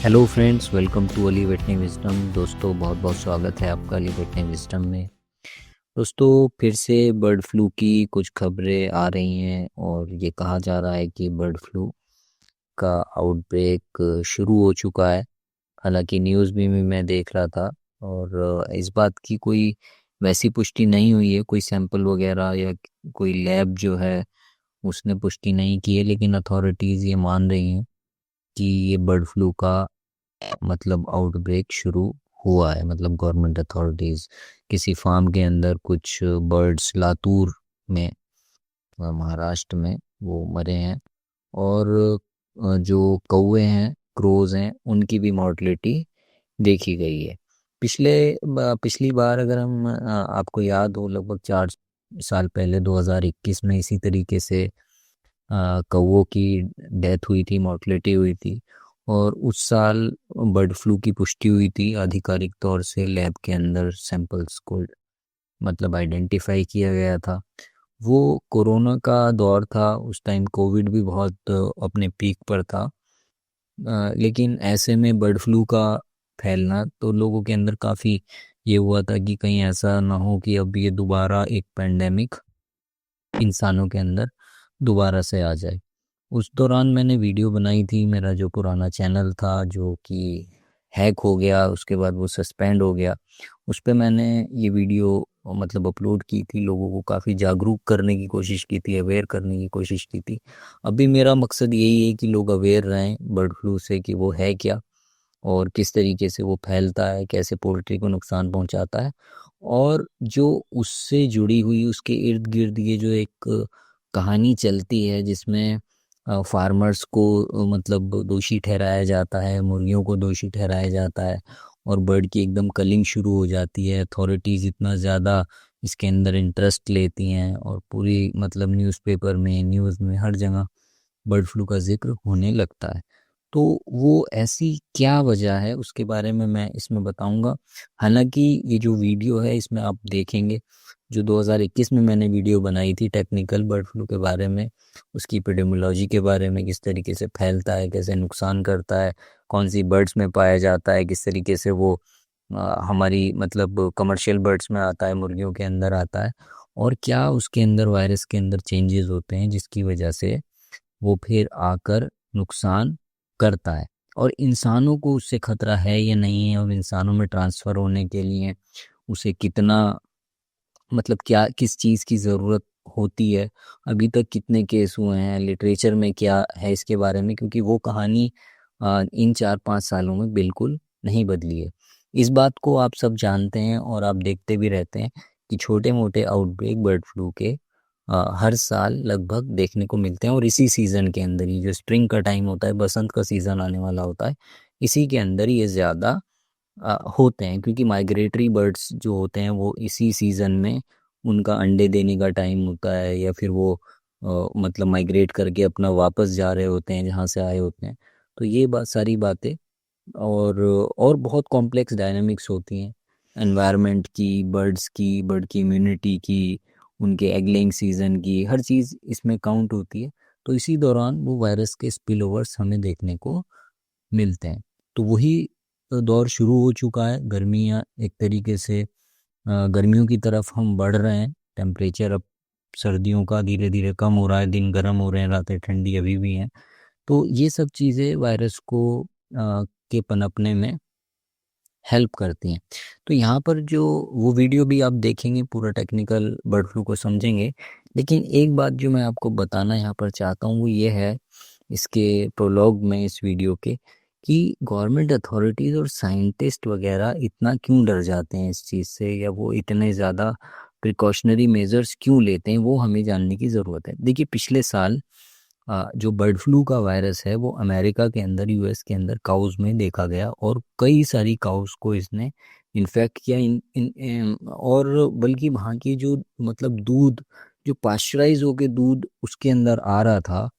Hello friends, welcome to Ali वेटनी wisdom. दोस्तों, बहुत बहुत स्वागत है आपका अली वेटनी विजडम में। दोस्तों, फिर से बर्ड फ्लू की कुछ खबरें आ रही हैं और ये कहा जा रहा है कि बर्ड फ्लू का आउटब्रेक शुरू हो चुका है। हालांकि न्यूज़ भी मैं देख रहा था और इस बात की कोई वैसी पुष्टि नहीं हुई है, कोई सैंपल वगैरह या कोई लैब जो है उसने पुष्टि नहीं की है, लेकिन अथॉरिटीज़ ये मान रही हैं कि ये बर्ड फ्लू का मतलब आउटब्रेक शुरू हुआ है। मतलब गवर्नमेंट अथॉरिटीज़ किसी फार्म के अंदर कुछ बर्ड्स लातूर में, महाराष्ट्र में वो मरे हैं। और जो कौवे हैं, क्रोज हैं, उनकी भी मॉर्टलिटी देखी गई है। पिछली बार अगर हम आपको याद हो, लगभग 4 साल पहले 2021 में इसी तरीके से कौवों की डेथ हुई थी, मॉर्टलिटी हुई थी। और उस साल बर्ड फ्लू की पुष्टि हुई थी आधिकारिक तौर से, लैब के अंदर सैंपल्स को मतलब आइडेंटिफाई किया गया था। वो कोरोना का दौर था, उस टाइम कोविड भी बहुत अपने पीक पर था। लेकिन ऐसे में बर्ड फ्लू का फैलना तो लोगों के अंदर काफ़ी ये हुआ था कि कहीं ऐसा ना हो कि अब ये दोबारा एक पेंडेमिक इंसानों के अंदर दोबारा से आ जाए। उस दौरान मैंने वीडियो बनाई थी। मेरा जो पुराना चैनल था जो कि हैक हो गया, उसके बाद वो सस्पेंड हो गया, उस पे मैंने ये वीडियो मतलब अपलोड की थी। लोगों को काफ़ी जागरूक करने की कोशिश की थी, अवेयर करने की कोशिश की थी। अभी मेरा मकसद यही है कि लोग अवेयर रहें बर्ड फ्लू से, कि वो है क्या और किस तरीके से वो फैलता है, कैसे पोल्ट्री को नुकसान पहुंचाता है। और जो उससे जुड़ी हुई उसके इर्द गिर्द ये जो एक कहानी चलती है जिसमें फार्मर्स को मतलब दोषी ठहराया जाता है, मुर्गियों को दोषी ठहराया जाता है और बर्ड की एकदम कलिंग शुरू हो जाती है। अथॉरिटीज़ इतना ज़्यादा इसके अंदर इंटरेस्ट लेती हैं और पूरी मतलब न्यूज़पेपर में, न्यूज़ में, हर जगह बर्ड फ्लू का जिक्र होने लगता है। तो वो ऐसी क्या वजह है उसके बारे में मैं इसमें बताऊंगा। हालांकि ये जो वीडियो है इसमें आप देखेंगे, जो 2021 में मैंने वीडियो बनाई थी टेक्निकल बर्ड फ्लू के बारे में, उसकी एपिडेमियोलॉजी के बारे में, किस तरीके से फैलता है, कैसे नुकसान करता है, कौन सी बर्ड्स में पाया जाता है, किस तरीके से वो हमारी मतलब कमर्शियल बर्ड्स में आता है, मुर्गियों के अंदर आता है, और क्या उसके अंदर वायरस के अंदर चेंजेस होते हैं जिसकी वजह से वो फिर आकर नुकसान करता है। और इंसानों को उससे खतरा है या नहीं है, और इंसानों में ट्रांसफ़र होने के लिए उसे कितना मतलब क्या किस चीज़ की ज़रूरत होती है, अभी तक कितने केस हुए हैं, लिटरेचर में क्या है इसके बारे में, क्योंकि वो कहानी इन 4-5 सालों में बिल्कुल नहीं बदली है। इस बात को आप सब जानते हैं और आप देखते भी रहते हैं कि छोटे मोटे आउटब्रेक बर्ड फ्लू के हर साल लगभग देखने को मिलते हैं। और इसी सीज़न के अंदर ही, जो स्प्रिंग का टाइम होता है, बसंत का सीज़न आने वाला होता है, इसी के अंदर ये ज़्यादा होते हैं, क्योंकि माइग्रेटरी बर्ड्स जो होते हैं वो इसी सीज़न में उनका अंडे देने का टाइम होता है, या फिर वो मतलब माइग्रेट करके अपना वापस जा रहे होते हैं जहाँ से आए होते हैं। तो ये सारी बातें और बहुत कॉम्प्लेक्स डायनामिक्स होती हैं, एनवायरनमेंट की, बर्ड्स की, बर्ड की इम्यूनिटी की, उनके एगलिंग सीज़न की, हर चीज़ इसमें काउंट होती है। तो इसी दौरान वो वायरस के स्पिल ओवर्स हमें देखने को मिलते हैं। तो वही दौर शुरू हो चुका है। गर्मियाँ एक तरीके से गर्मियों की तरफ हम बढ़ रहे हैं। टेम्परेचर अब सर्दियों का धीरे धीरे कम हो रहा है, दिन गर्म हो रहे हैं, रातें ठंडी अभी भी हैं। तो ये सब चीज़ें वायरस को के पनपने में हेल्प करती हैं। तो यहाँ पर जो वो वीडियो भी आप देखेंगे, पूरा टेक्निकल बर्ड फ्लू को समझेंगे। लेकिन एक बात जो मैं आपको बताना यहाँ पर चाहता हूँ वो ये है, इसके प्रोलॉग में, इस वीडियो के, कि गवर्नमेंट अथॉरिटीज़ और साइंटिस्ट वगैरह इतना क्यों डर जाते हैं इस चीज़ से, या वो इतने ज़्यादा प्रिकॉशनरी मेजर्स क्यों लेते हैं, वो हमें जानने की ज़रूरत है। देखिए, पिछले साल जो बर्ड फ्लू का वायरस है वो अमेरिका के अंदर, यूएस के अंदर काउज में देखा गया, और कई सारी काउज को इसने इन्फेक्ट किया। और बल्कि वहाँ की जो मतलब दूध, जो पाश्चराइज होके दूध उसके अंदर आ रहा था,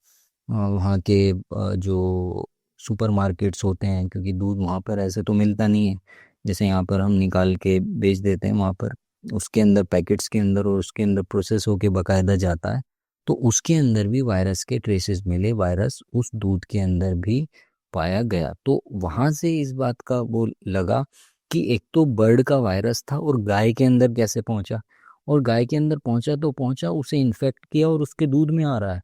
वहाँ के जो सुपरमार्केट्स होते हैं, क्योंकि दूध वहाँ पर ऐसे तो मिलता नहीं है जैसे यहाँ पर हम निकाल के बेच देते हैं, वहाँ पर उसके अंदर पैकेट्स के अंदर और उसके अंदर प्रोसेस होके बकायदा जाता है। तो उसके अंदर भी वायरस के ट्रेसेस मिले, वायरस उस दूध के अंदर भी पाया गया। तो वहां से इस बात का वो लगा कि एक तो बर्ड का वायरस था और गाय के अंदर कैसे पहुंचा, और गाय के अंदर पहुंचा तो पहुंचा, उसे इन्फेक्ट किया और उसके दूध में आ रहा है।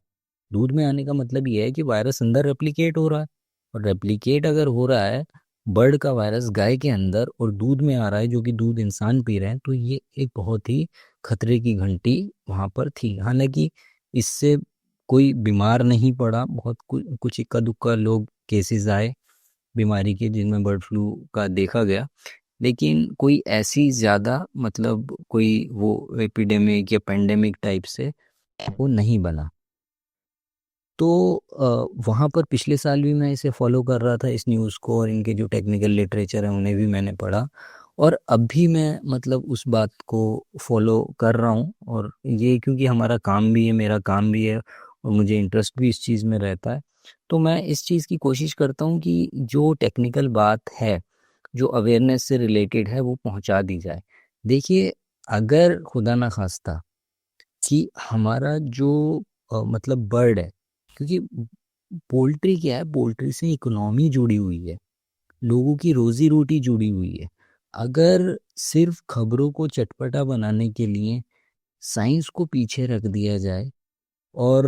दूध में आने का मतलब ये है कि वायरस अंदर रेप्लिकेट हो रहा है, और रेप्लिकेट अगर हो रहा है बर्ड का वायरस गाय के अंदर और दूध में आ रहा है, जो कि दूध इंसान पी रहे हैं, तो ये एक बहुत ही खतरे की घंटी वहां पर थी। हालांकि इससे कोई बीमार नहीं पड़ा, बहुत कुछ इक्का दुक्का लोग केसेस आए बीमारी के जिनमें बर्ड फ्लू का देखा गया, लेकिन कोई ऐसी ज़्यादा मतलब कोई वो एपिडेमिक या पेंडेमिक टाइप से वो नहीं बना। तो वहाँ पर पिछले साल भी मैं इसे फॉलो कर रहा था, इस न्यूज़ को, और इनके जो टेक्निकल लिटरेचर है उन्हें भी मैंने पढ़ा, और अब भी मैं मतलब उस बात को फॉलो कर रहा हूँ। और ये क्योंकि हमारा काम भी है, मेरा काम भी है, और मुझे इंटरेस्ट भी इस चीज़ में रहता है, तो मैं इस चीज़ की कोशिश करता हूँ कि जो टेक्निकल बात है, जो अवेयरनेस से रिलेटेड है, वो पहुँचा दी जाए। देखिए, अगर खुदा ना खास्ता कि हमारा जो मतलब बर्ड है, क्योंकि पोल्ट्री क्या है, पोल्ट्री से इकोनॉमी जुड़ी हुई है, लोगों की रोजी रोटी जुड़ी हुई है। अगर सिर्फ खबरों को चटपटा बनाने के लिए साइंस को पीछे रख दिया जाए और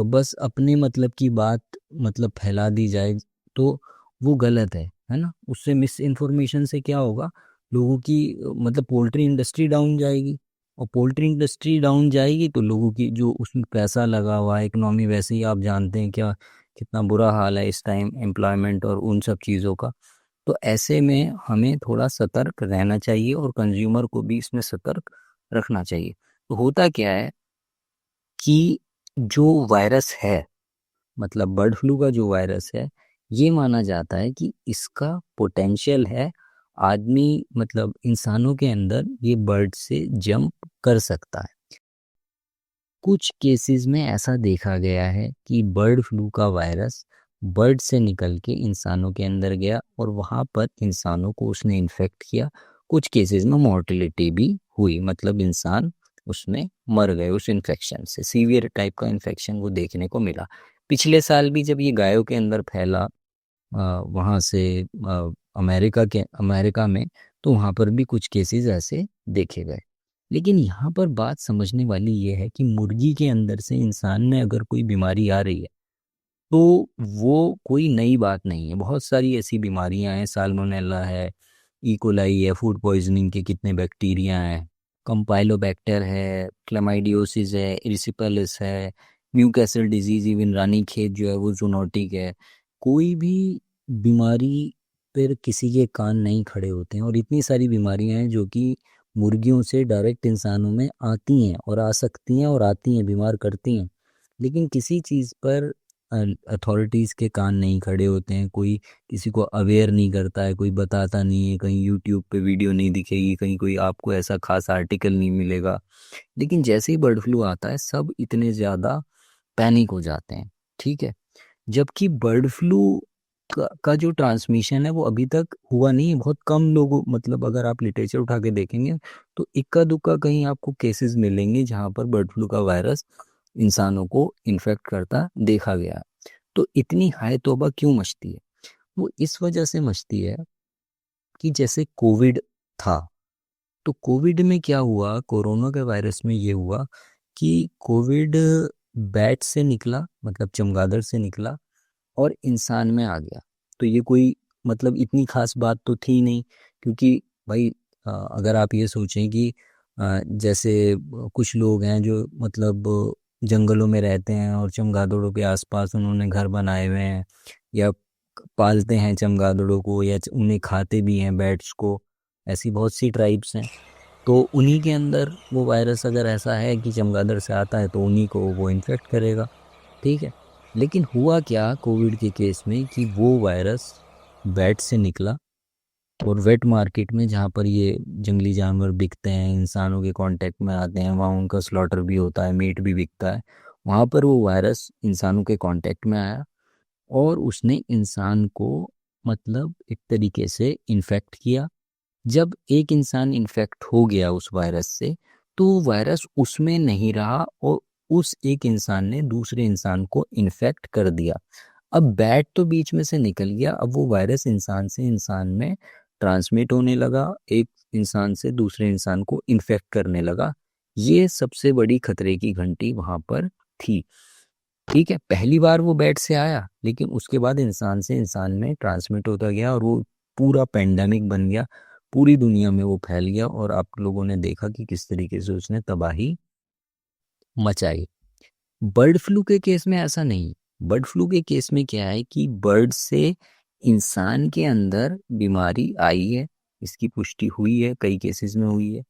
बस अपने मतलब की बात मतलब फैला दी जाए, तो वो गलत है ना। उससे मिस इन्फॉर्मेशन से क्या होगा, लोगों की मतलब पोल्ट्री इंडस्ट्री डाउन जाएगी, और पोल्ट्री इंडस्ट्री डाउन जाएगी तो लोगों की जो उसमें पैसा लगा हुआ है, इकोनॉमी, वैसे ही आप जानते हैं क्या कितना बुरा हाल है इस टाइम एम्प्लॉयमेंट और उन सब चीज़ों का। तो ऐसे में हमें थोड़ा सतर्क रहना चाहिए और कंज्यूमर को भी इसमें सतर्क रखना चाहिए। तो होता क्या है कि जो वायरस है, मतलब बर्ड फ्लू का जो वायरस है, ये माना जाता है कि इसका पोटेंशियल है आदमी मतलब इंसानों के अंदर ये बर्ड से जंप कर सकता है। कुछ केसेस में ऐसा देखा गया है कि बर्ड फ्लू का वायरस बर्ड से निकल के इंसानों के अंदर गया और वहाँ पर इंसानों को उसने इन्फेक्ट किया। कुछ केसेस में मॉर्टेलिटी भी हुई, मतलब इंसान उसमें मर गए, उस इन्फेक्शन से सीवियर टाइप का इन्फेक्शन वो देखने को मिला। पिछले साल भी जब ये गायों के अंदर फैला वहाँ से अमेरिका में, तो वहाँ पर भी कुछ केसेस ऐसे देखे गए। लेकिन यहाँ पर बात समझने वाली ये है कि मुर्गी के अंदर से इंसान में अगर कोई बीमारी आ रही है, तो वो कोई नई बात नहीं है। बहुत सारी ऐसी बीमारियां हैं, साल्मोनेला है, इकोलाई है, फूड पॉइजनिंग के कितने बैक्टीरिया हैं, कंपाइलोबैक्टर है, क्लेमाइडियोसिस है, इरिसिपेलिस है, न्यूकैसल डिजीज, इवन रानीखेत जो है वो जूनोटिक है। कोई भी बीमारी पर किसी के कान नहीं खड़े होते हैं, और इतनी सारी बीमारियां हैं जो कि मुर्गियों से डायरेक्ट इंसानों में आती हैं और आ सकती हैं और आती हैं, बीमार करती हैं, लेकिन किसी चीज़ पर अथॉरिटीज़ के कान नहीं खड़े होते हैं। कोई किसी को अवेयर नहीं करता है, कोई बताता नहीं है, कहीं यूट्यूब पे वीडियो नहीं दिखेगी, कहीं कोई आपको ऐसा खास आर्टिकल नहीं मिलेगा। लेकिन जैसे ही बर्ड फ्लू आता है सब इतने ज़्यादा पैनिक हो जाते हैं, ठीक है। जबकि बर्ड फ्लू का जो ट्रांसमिशन है वो अभी तक हुआ नहीं है, बहुत कम लोगों, मतलब अगर आप लिटरेचर उठा के देखेंगे तो इक्का दुक्का कहीं आपको केसेस मिलेंगे जहाँ पर बर्ड फ्लू का वायरस इंसानों को इन्फेक्ट करता देखा गया। तो इतनी हाय तौबा क्यों मचती है? वो इस वजह से मचती है कि जैसे कोविड था, तो कोविड में क्या हुआ, कोरोना के वायरस में ये हुआ कि कोविड बैट से निकला, मतलब चमगादड़ से निकला और इंसान में आ गया। तो ये कोई मतलब इतनी खास बात तो थी नहीं, क्योंकि भाई अगर आप ये सोचें कि जैसे कुछ लोग हैं जो मतलब जंगलों में रहते हैं और चमगादड़ों के आसपास उन्होंने घर बनाए हुए हैं, या पालते हैं चमगादड़ों को, या उन्हें खाते भी हैं बैट्स को, ऐसी बहुत सी ट्राइब्स हैं। तो उन्हीं के अंदर वो वायरस अगर ऐसा है कि चमगादड़ से आता है तो उन्हीं को वो इन्फेक्ट करेगा, ठीक है। लेकिन हुआ क्या कोविड के केस में कि वो वायरस बैट से निकला और वेट मार्केट में, जहाँ पर ये जंगली जानवर बिकते हैं, इंसानों के कांटेक्ट में आते हैं, वहाँ उनका स्लॉटर भी होता है, मीट भी बिकता है, वहाँ पर वो वायरस इंसानों के कांटेक्ट में आया और उसने इंसान को मतलब एक तरीके से इन्फेक्ट किया। जब एक इंसान इन्फेक्ट हो गया उस वायरस से, तो वो वायरस उसमें नहीं रहा और उस एक इंसान ने दूसरे इंसान को इन्फेक्ट कर दिया। अब बैट तो बीच में से निकल गया, अब वो वायरस इंसान से इंसान में ट्रांसमिट होने लगा, एक इंसान से दूसरे इंसान को इन्फेक्ट करने लगा। ये सबसे बड़ी खतरे की घंटी वहां पर थी। ठीक है, पहली बार वो बैट से आया, लेकिन उसके बाद इंसान से इंसान में ट्रांसमिट होता गया और वो पूरा पेंडेमिक बन गया, पूरी दुनिया में वो फैल गया और आप लोगों ने देखा कि किस तरीके से उसने तबाही मचाई। बर्ड फ्लू के केस में ऐसा नहीं। बर्ड फ्लू के केस में क्या है कि बर्ड से इंसान के अंदर बीमारी आई है, इसकी पुष्टि हुई है, कई केसेस में हुई है,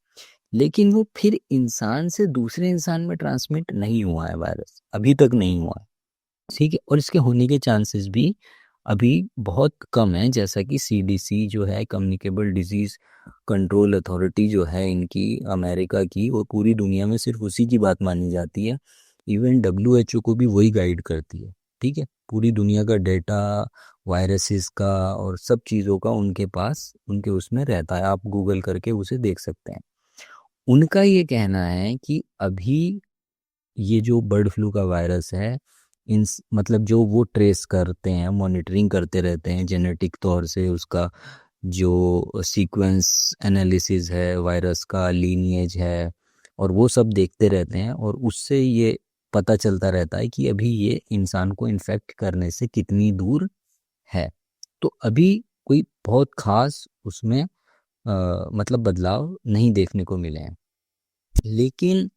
लेकिन वो फिर इंसान से दूसरे इंसान में ट्रांसमिट नहीं हुआ है, वायरस अभी तक नहीं हुआ है। ठीक है, और इसके होने के चांसेस भी अभी बहुत कम है, जैसा कि सीडीसी जो है, कम्युनिकेबल डिजीज कंट्रोल अथॉरिटी जो है इनकी, अमेरिका की, वो पूरी दुनिया में सिर्फ उसी की बात मानी जाती है। इवन डब्ल्यूएचओ को भी वही गाइड करती है। ठीक है, पूरी दुनिया का डेटा वायरसेस का और सब चीज़ों का उनके पास, उनके उसमें रहता है, आप गूगल करके उसे देख सकते हैं। उनका ये कहना है कि अभी ये जो बर्ड फ्लू का वायरस है, इन मतलब जो वो ट्रेस करते हैं, मॉनिटरिंग करते रहते हैं जेनेटिक तौर से, उसका जो सीक्वेंस एनालिसिस है, वायरस का लीनिएज है, और वो सब देखते रहते हैं, और उससे ये पता चलता रहता है कि अभी ये इंसान को इन्फेक्ट करने से कितनी दूर है। तो अभी कोई बहुत खास उसमें मतलब बदलाव नहीं देखने को मिले हैं, लेकिन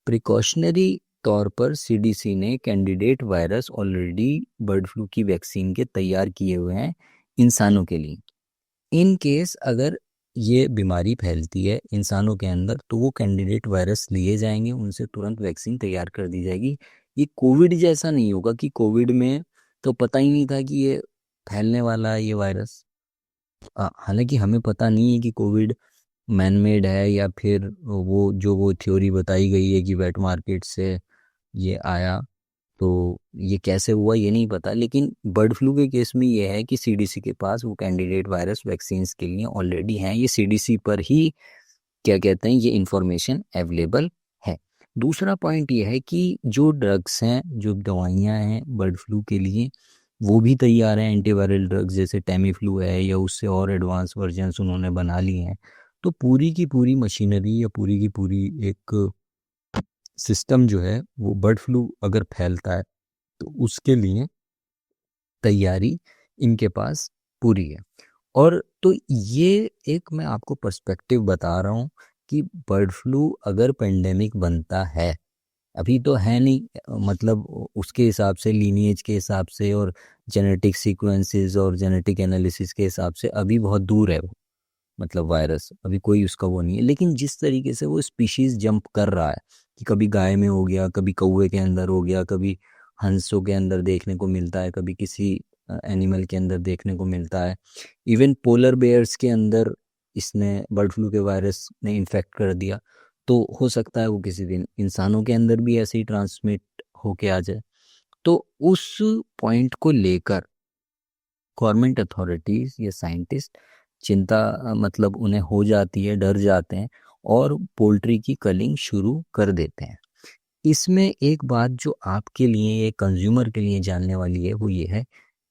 प्रिकॉशनरी तौर पर सीडीसी ने candidate virus already bird flu की वैक्सीन के तैयार किए हुए हैं इंसानों के लिए। इन केस अगर ये बीमारी फैलती है इंसानों के अंदर, तो वो कैंडिडेट वायरस लिए जाएंगे, उनसे तुरंत वैक्सीन तैयार कर दी जाएगी। ये कोविड जैसा नहीं होगा कि कोविड में तो पता ही नहीं था कि ये फैलने वाला है ये वायरस। हालांकि हमें पता नहीं है कि कोविड मैन मेड है या फिर वो थ्योरी बताई गई है कि वेट मार्केट से ये आया, तो ये कैसे हुआ ये नहीं पता। लेकिन बर्ड फ्लू के केस में ये है कि सीडीसी के पास वो कैंडिडेट वायरस वैक्सीन्स के लिए ऑलरेडी हैं, ये सीडीसी पर ही क्या कहते हैं ये इंफॉर्मेशन अवेलेबल है। दूसरा पॉइंट ये है कि जो ड्रग्स हैं, जो दवाइयाँ हैं बर्ड फ्लू के लिए, वो भी तैयार हैं, एंटीवायरल ड्रग्स जैसे टेमीफ्लू है या उससे और एडवांस वर्जन्स उन्होंने बना लिए हैं। तो पूरी की पूरी मशीनरी या पूरी की पूरी एक सिस्टम जो है, वो बर्ड फ्लू अगर फैलता है तो उसके लिए तैयारी इनके पास पूरी है। और तो ये एक मैं आपको पर्सपेक्टिव बता रहा हूँ कि बर्ड फ्लू अगर पेंडेमिक बनता है, अभी तो है नहीं, मतलब उसके हिसाब से, लीनिएज के हिसाब से और जेनेटिक सीक्वेंसेस और जेनेटिक एनालिसिस के हिसाब से अभी बहुत दूर है वो, मतलब वायरस अभी कोई उसका वो नहीं है। लेकिन जिस तरीके से वो स्पीशीज जंप कर रहा है कि कभी गाय में हो गया, कभी कौवे के अंदर हो गया, कभी हंसों के अंदर देखने को मिलता है, कभी किसी एनिमल के अंदर देखने को मिलता है, इवन पोलर बेयर्स के अंदर इसने बर्ड फ्लू के वायरस ने इन्फेक्ट कर दिया, तो हो सकता है वो किसी दिन इंसानों के अंदर भी ऐसे ही ट्रांसमिट होके आ जाए। तो उस पॉइंट को लेकर गवर्नमेंट अथॉरिटीज या साइंटिस्ट चिंता मतलब उन्हें हो जाती है, डर जाते हैं और पोल्ट्री की कलिंग शुरू कर देते हैं। इसमें एक बात जो आपके लिए, एक कंज्यूमर के लिए जानने वाली है, वो ये है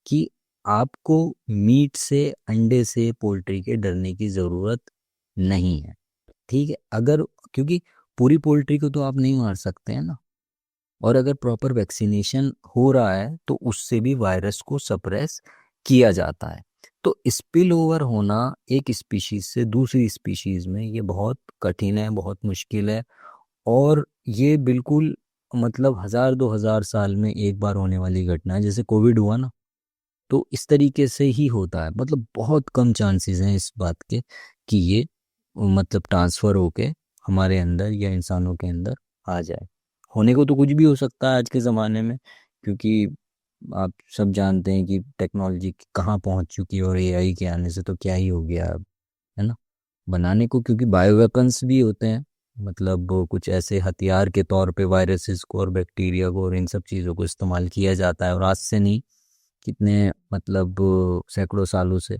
कि आपको मीट से, अंडे से, पोल्ट्री के डरने की ज़रूरत नहीं है। ठीक है, अगर, क्योंकि पूरी पोल्ट्री को तो आप नहीं मार सकते हैं ना, और अगर प्रॉपर वैक्सीनेशन हो रहा है तो उससे भी वायरस को सप्रेस किया जाता है। तो स्पिल ओवर होना एक स्पीशीज से दूसरी स्पीशीज में ये बहुत कठिन है, बहुत मुश्किल है, और ये बिल्कुल मतलब 1000-2000 साल में एक बार होने वाली घटना है। जैसे कोविड हुआ ना, तो इस तरीके से ही होता है, मतलब बहुत कम चांसेस हैं इस बात के कि ये मतलब ट्रांसफ़र होके हमारे अंदर या इंसानों के अंदर आ जाए। होने को तो कुछ भी हो सकता है आज के ज़माने में, क्योंकि आप सब जानते हैं कि टेक्नोलॉजी कहाँ पहुँच चुकी है, और एआई के आने से तो क्या ही हो गया अब, है ना। बनाने को क्योंकि बायो वेपन्स भी होते हैं, मतलब वो कुछ ऐसे हथियार के तौर पे वायरसेस को और बैक्टीरिया को और इन सब चीज़ों को इस्तेमाल किया जाता है, और आज से नहीं, कितने मतलब सैकड़ों सालों से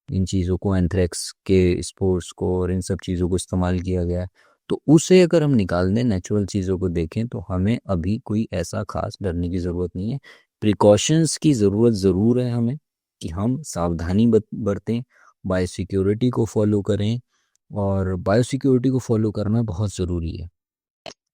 इन चीज़ों को, एंथ्रेक्स के स्पोर्स को और इन सब चीज़ों को इस्तेमाल किया गया है। तो उसे अगर हम निकाल दें, नेचुरल चीज़ों को देखें, तो हमें अभी कोई ऐसा खास डरने की ज़रूरत नहीं है, प्रिकॉशंस की ज़रूरत ज़रूर है हमें कि हम सावधानी बरतें, बायोसिक्योरिटी को फॉलो करें, और बायोसिक्योरिटी को फॉलो करना बहुत ज़रूरी है।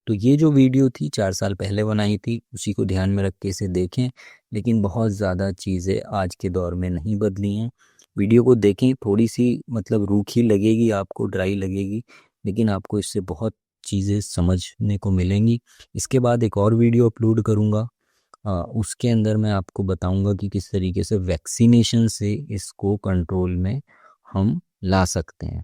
तो ये जो वीडियो थी 4 साल पहले बनाई थी, उसी को ध्यान में रख के इसे देखें, लेकिन बहुत ज़्यादा चीज़ें आज के दौर में नहीं बदली हैं। वीडियो को देखें, थोड़ी-सी मतलब रूखी लगेगी आपको, ड्राई लगेगी, लेकिन आपको इससे बहुत चीज़ें समझने को मिलेंगी। इसके बाद एक और वीडियो अपलोड करूँगा, उसके अंदर मैं आपको बताऊँगा कि किस तरीके से वैक्सीनेशन से इसको कंट्रोल में हम ला सकते हैं।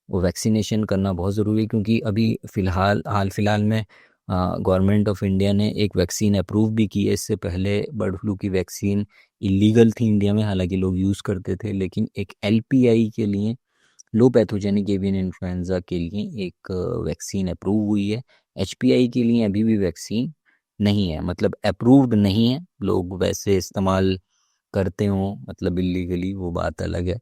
वो वैक्सीनेशन करना बहुत ज़रूरी है, क्योंकि अभी हाल फिलहाल में गवर्नमेंट ऑफ इंडिया ने एक वैक्सीन अप्रूव भी की है। इससे पहले बर्ड फ्लू की वैक्सीन इलीगल थी इंडिया में, हालांकि लोग यूज़ करते थे, लेकिन एक एलपीआई के लिए, लो पैथोजेनिक एवियन इन्फ्लुएंजा के लिए एक वैक्सीन अप्रूव हुई है। एचपीआई के लिए अभी भी वैक्सीन नहीं है, मतलब अप्रूव्ड नहीं है। लोग वैसे इस्तेमाल करते हों, मतलब इलीगली, वो बात अलग है।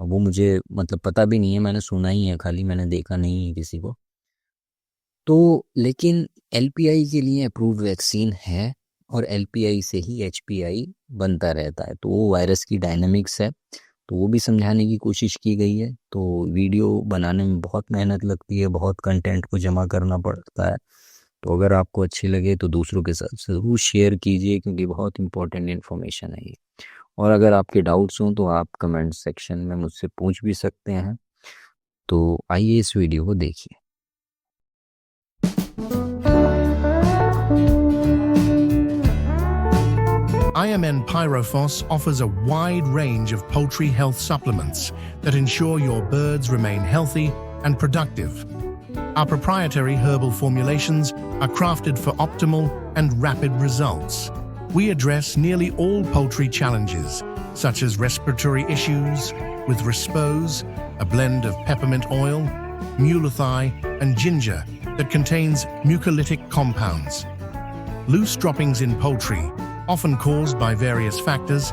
वो मुझे मतलब पता भी नहीं है, मैंने सुना ही है खाली, मैंने देखा नहीं है किसी को। तो लेकिन एलपीआई के लिए अप्रूव्ड वैक्सीन है, और एलपीआई से ही एचपीआई बनता रहता है। तो वो वायरस की डायनामिक्स है, तो वो भी समझाने की कोशिश की गई है। तो वीडियो बनाने में बहुत मेहनत लगती है, बहुत कंटेंट को जमा करना पड़ता है। तो अगर आपको अच्छी लगे तो दूसरों के साथ ज़रूर शेयर कीजिए, क्योंकि बहुत इंपॉर्टेंट इन्फॉर्मेशन है ये। और अगर आपके डाउट्स हों तो आप कमेंट सेक्शन में मुझसे पूछ भी सकते हैं। तो आइए इस वीडियो को देखिए। IMN Pyrophos offers a wide range of poultry health supplements that ensure your birds remain healthy and productive. Our proprietary herbal formulations are crafted for optimal and rapid results. We address nearly all poultry challenges, such as respiratory issues, with Rispose, a blend of peppermint oil, mulethi, and ginger that contains mucolytic compounds. Loose droppings in poultry, often caused by various factors,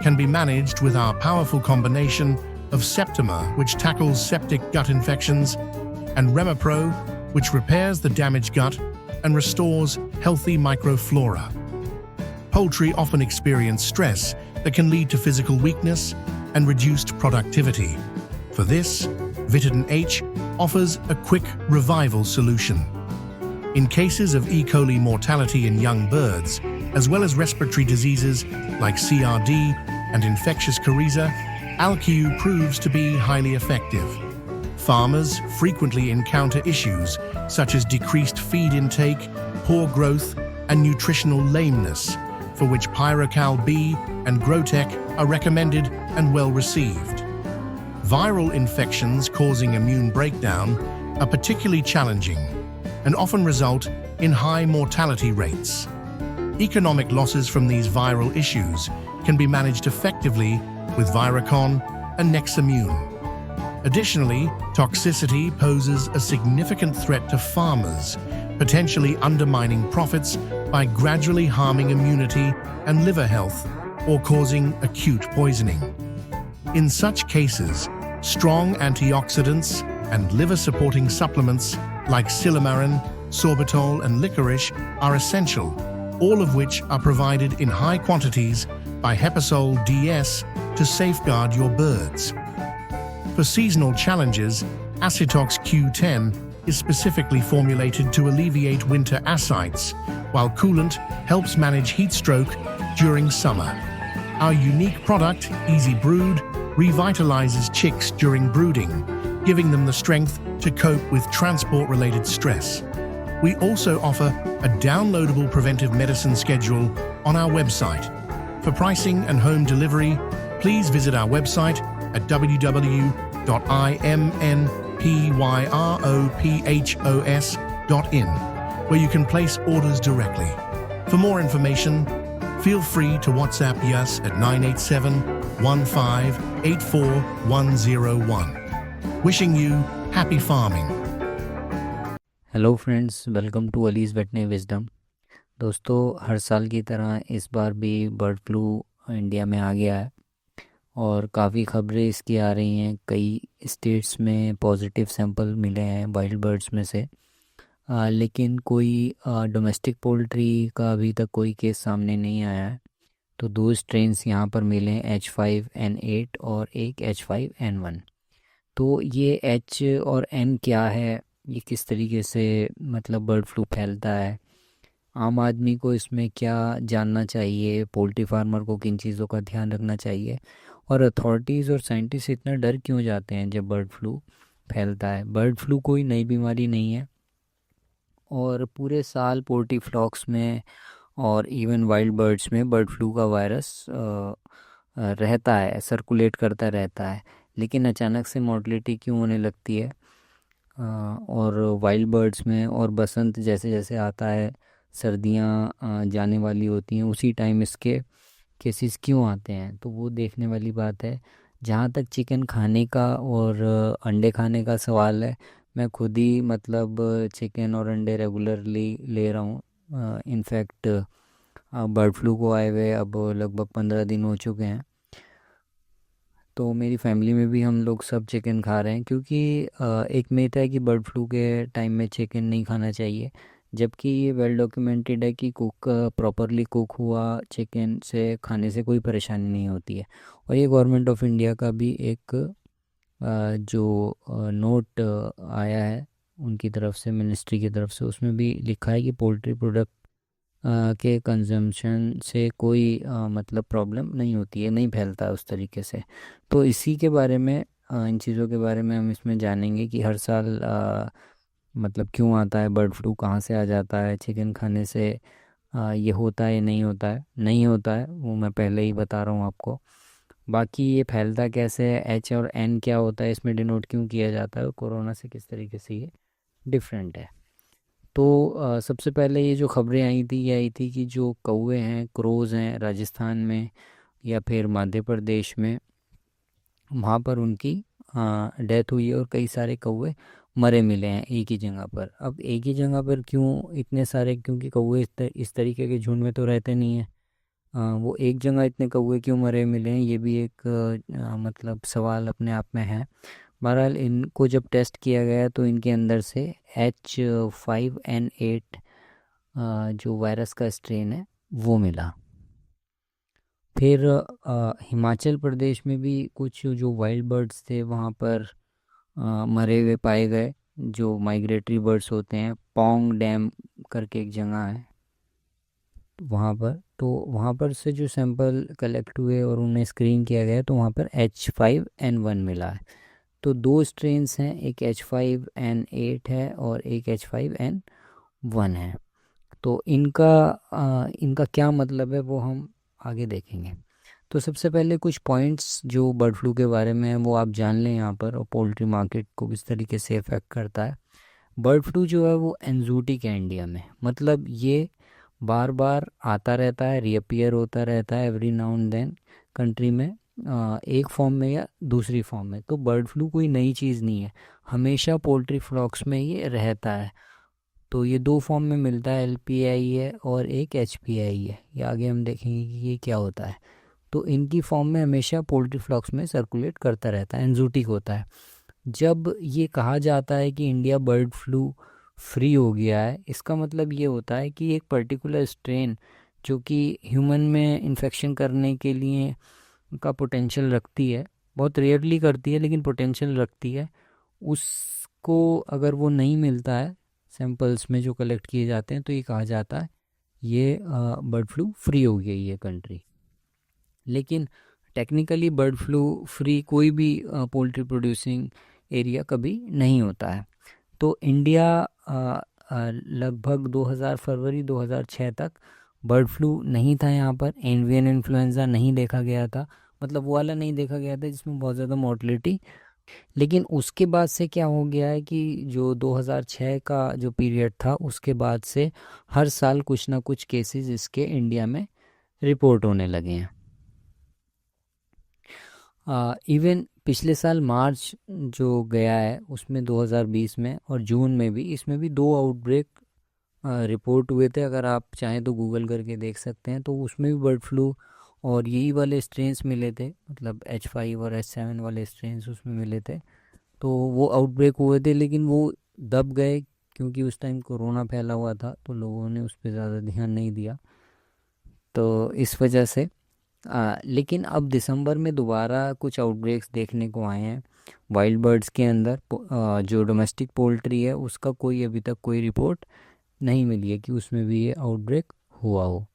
can be managed with our powerful combination of Septima, which tackles septic gut infections, and Remipro, which repairs the damaged gut and restores healthy microflora. Poultry often experience stress that can lead to physical weakness and reduced productivity. For this, Vitaden H offers a quick revival solution. In cases of E. coli mortality in young birds, as well as respiratory diseases like CRD and infectious coryza, Alcu proves to be highly effective. Farmers frequently encounter issues such as decreased feed intake, poor growth, and nutritional lameness, for which Pyrocal B and Grotec are recommended and well received. Viral infections causing immune breakdown are particularly challenging and often result in high mortality rates. Economic losses from these viral issues can be managed effectively with Viracon and Nexamune. Additionally, toxicity poses a significant threat to farmers, potentially undermining profits by gradually harming immunity and liver health or causing acute poisoning. In such cases, strong antioxidants and liver-supporting supplements like Silymarin, sorbitol, and licorice are essential, all of which are provided in high quantities by Hepisol DS to safeguard your birds. For seasonal challenges, Acetox Q10 is specifically formulated to alleviate winter ascites, while Coolant helps manage heat stroke during summer. Our unique product, Easy Brood, revitalizes chicks during brooding, giving them the strength to cope with transport-related stress. We also offer a downloadable preventive medicine schedule on our website. For pricing and home delivery, please visit our website at www.imnpyrophos.in, where you can place orders directly. For more information, feel free to WhatsApp us at 987-1584-101. Wishing you happy farming. Hello friends, welcome to Ali's veterinary wisdom. दोस्तों, हर साल की तरह इस बार भी bird flu India में आ गया है, और काफ़ी खबरें इसकी आ रही हैं। कई स्टेट्स में पॉजिटिव सैंपल मिले हैं वाइल्ड बर्ड्स में से, लेकिन कोई डोमेस्टिक पोल्ट्री का अभी तक कोई केस सामने नहीं आया है। तो दो स्ट्रेन्स यहाँ पर मिले हैं, H5N8 और एक H5N1। तो ये H और N क्या है, ये किस तरीके से मतलब बर्ड फ्लू फैलता है, आम आदमी को इसमें क्या जानना चाहिए, पोल्ट्री फार्मर को किन चीज़ों का ध्यान रखना चाहिए, और अथॉरिटीज़ और साइंटिस्ट इतना डर क्यों जाते हैं जब बर्ड फ्लू फैलता है। बर्ड फ्लू कोई नई बीमारी नहीं है, और पूरे साल पोल्ट्री फ्लॉक्स में और इवन वाइल्ड बर्ड्स में बर्ड फ्लू का वायरस रहता है, सर्कुलेट करता रहता है। लेकिन अचानक से मॉर्टलिटी क्यों होने लगती है, और वाइल्ड बर्ड्स में, और बसंत जैसे जैसे आता है, सर्दियाँ जाने वाली होती हैं, उसी टाइम इसके केसेस क्यों आते हैं, तो वो देखने वाली बात है। जहाँ तक चिकन खाने का और अंडे खाने का सवाल है, मैं खुद ही मतलब चिकन और अंडे रेगुलरली ले रहा हूँ। इनफैक्ट बर्ड फ्लू को आए हुए अब लगभग 15 दिन हो चुके हैं। तो मेरी फैमिली में भी हम लोग सब चिकन खा रहे हैं, क्योंकि एक मिथ है कि बर्ड फ्लू के टाइम में चिकन नहीं खाना चाहिए, जबकि ये वेल डॉक्यूमेंटेड है कि प्रॉपरली कुक हुआ चिकन से खाने से कोई परेशानी नहीं होती है। और ये गवर्नमेंट ऑफ इंडिया का भी एक जो नोट आया है उनकी तरफ से, मिनिस्ट्री की तरफ से, उसमें भी लिखा है कि पोल्ट्री प्रोडक्ट के कंजम्पशन से कोई मतलब प्रॉब्लम नहीं होती है, नहीं फैलता है उस तरीके से। तो इसी के बारे में, इन चीज़ों के बारे में हम इसमें जानेंगे कि हर साल मतलब क्यों आता है बर्ड फ्लू, कहाँ से आ जाता है, चिकन खाने से ये होता है या नहीं होता है। नहीं होता है वो मैं पहले ही बता रहा हूँ आपको। बाकी ये फैलता कैसे है, एच और एन क्या होता है, इसमें डिनोट क्यों किया जाता है, और कोरोना से किस तरीके से ये डिफरेंट है। तो सबसे पहले ये जो खबरें आई थी, ये आई थी कि जो कौवे हैं, क्रोज़ हैं राजस्थान में या फिर मध्य प्रदेश में, वहाँ पर उनकी डेथ हुई है, और कई सारे कौवे मरे मिले हैं एक ही जगह पर। अब एक ही जगह पर क्यों इतने सारे, क्योंकि कौवे इस तरीके के झुंड में तो रहते नहीं हैं। वो एक जगह इतने कौवे क्यों मरे मिले हैं, ये भी एक मतलब सवाल अपने आप में है। बहरहाल इनको जब टेस्ट किया गया तो इनके अंदर से H5N8 जो वायरस का स्ट्रेन है वो मिला। फिर हिमाचल प्रदेश में भी कुछ जो वाइल्ड बर्ड्स थे वहाँ पर मरे हुए पाए गए, जो माइग्रेटरी बर्ड्स होते हैं। पोंग डैम करके एक जगह है वहाँ पर, तो वहाँ पर से जो सैंपल कलेक्ट हुए और उन्हें स्क्रीन किया गया तो वहाँ पर H5N1 मिला है। तो दो स्ट्रेन्स हैं, एक H5N8 है और एक H5N1 है। तो इनका क्या मतलब है वो हम आगे देखेंगे। तो सबसे पहले कुछ पॉइंट्स जो बर्ड फ्लू के बारे में है वो आप जान लें यहाँ पर, और पोल्ट्री मार्केट को किस तरीके से इफ़ेक्ट करता है। बर्ड फ्लू जो है वो एंजूटिक है इंडिया में, मतलब ये बार बार आता रहता है, रीअपियर होता रहता है every now and then country में, एक फॉर्म में या दूसरी फॉर्म में। तो बर्ड फ्लू कोई नई चीज़ नहीं है, हमेशा पोल्ट्री फ्लॉक्स में ये रहता है। तो ये दो फॉर्म में मिलता है, LPI है और एक HPI है। ये आगे हम देखेंगे कि ये क्या होता है। तो इनकी फॉर्म में हमेशा पोल्ट्री फ्लॉक्स में सर्कुलेट करता रहता है, एंजूटिक होता है। जब ये कहा जाता है कि इंडिया बर्ड फ्लू फ्री हो गया है, इसका मतलब ये होता है कि एक पर्टिकुलर स्ट्रेन जो कि ह्यूमन में इन्फेक्शन करने के लिए का पोटेंशियल रखती है, बहुत रेयरली करती है लेकिन पोटेंशियल रखती है, उसको अगर वो नहीं मिलता है सैंपल्स में जो कलेक्ट किए जाते हैं, तो ये कहा जाता है ये बर्ड फ्लू फ्री हो गई ये कंट्री। लेकिन टेक्निकली बर्ड फ्लू फ्री कोई भी पोल्ट्री प्रोड्यूसिंग एरिया कभी नहीं होता है। तो इंडिया लगभग 2000 फरवरी 2006 तक बर्ड फ्लू नहीं था यहाँ पर, एवियन इन्फ्लुएंजा नहीं देखा गया था, मतलब वो वाला नहीं देखा गया था जिसमें बहुत ज़्यादा मॉर्टलिटी। लेकिन उसके बाद से क्या हो गया है कि जो 2006 का जो पीरियड था उसके बाद से हर साल कुछ ना कुछ केसेस इसके इंडिया में रिपोर्ट होने लगे हैं। इवन पिछले साल मार्च जो गया है उसमें 2020 में और जून में भी, इसमें भी दो आउटब्रेक रिपोर्ट हुए थे। अगर आप चाहें तो गूगल करके देख सकते हैं। तो उसमें भी बर्ड फ्लू और यही वाले स्ट्रेन्स मिले थे, मतलब H5 और H7 वाले स्ट्रेन्स उसमें मिले थे। तो वो आउटब्रेक हुए थे लेकिन वो दब गए, क्योंकि उस टाइम कोरोना फैला हुआ था तो लोगों ने उस पर ज़्यादा ध्यान नहीं दिया। तो इस वजह से लेकिन अब दिसंबर में दोबारा कुछ आउटब्रेक्स देखने को आए हैं वाइल्ड बर्ड्स के अंदर। जो डोमेस्टिक पोल्ट्री है उसका कोई अभी तक कोई रिपोर्ट नहीं मिली है कि उसमें भी ये आउटब्रेक हुआ हो।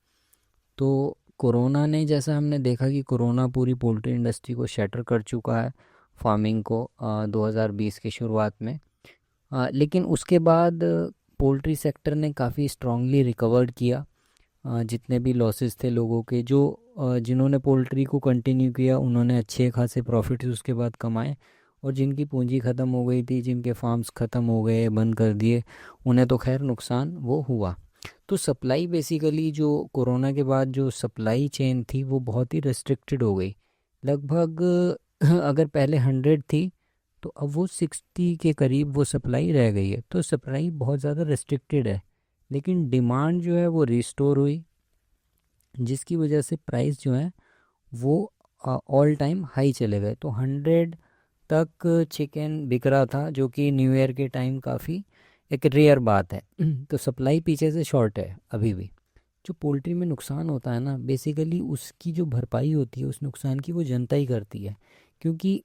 तो कोरोना ने, जैसा हमने देखा कि कोरोना पूरी पोल्ट्री इंडस्ट्री को शटर कर चुका है, फार्मिंग को 2020 की शुरुआत में। लेकिन उसके बाद पोल्ट्री सेक्टर ने काफ़ी स्ट्रांगली रिकवर किया। जितने भी लॉसेस थे लोगों के, जो जिन्होंने पोल्ट्री को कंटिन्यू किया उन्होंने अच्छे खासे प्रॉफिट्स उसके बाद कमाए, और जिनकी पूंजी ख़त्म हो गई थी, जिनके फार्म्स ख़त्म हो गए, बंद कर दिए, उन्हें तो खैर नुकसान वो हुआ। तो सप्लाई बेसिकली जो कोरोना के बाद जो सप्लाई चेन थी वो बहुत ही रेस्ट्रिक्टेड हो गई। लगभग अगर पहले 100 थी तो अब वो 60 के करीब वो सप्लाई रह गई है। तो सप्लाई बहुत ज़्यादा रेस्ट्रिक्टेड है, लेकिन डिमांड जो है वो रिस्टोर हुई, जिसकी वजह से प्राइस जो है वो ऑल टाइम हाई चले गए। तो 100 तक चिकन बिक रहा था, जो कि न्यू ईयर के टाइम काफ़ी एक रेयर बात है। तो सप्लाई पीछे से शॉर्ट है अभी भी। जो पोल्ट्री में नुकसान होता है ना, बेसिकली उसकी जो भरपाई होती है उस नुकसान की, वो जनता ही करती है। क्योंकि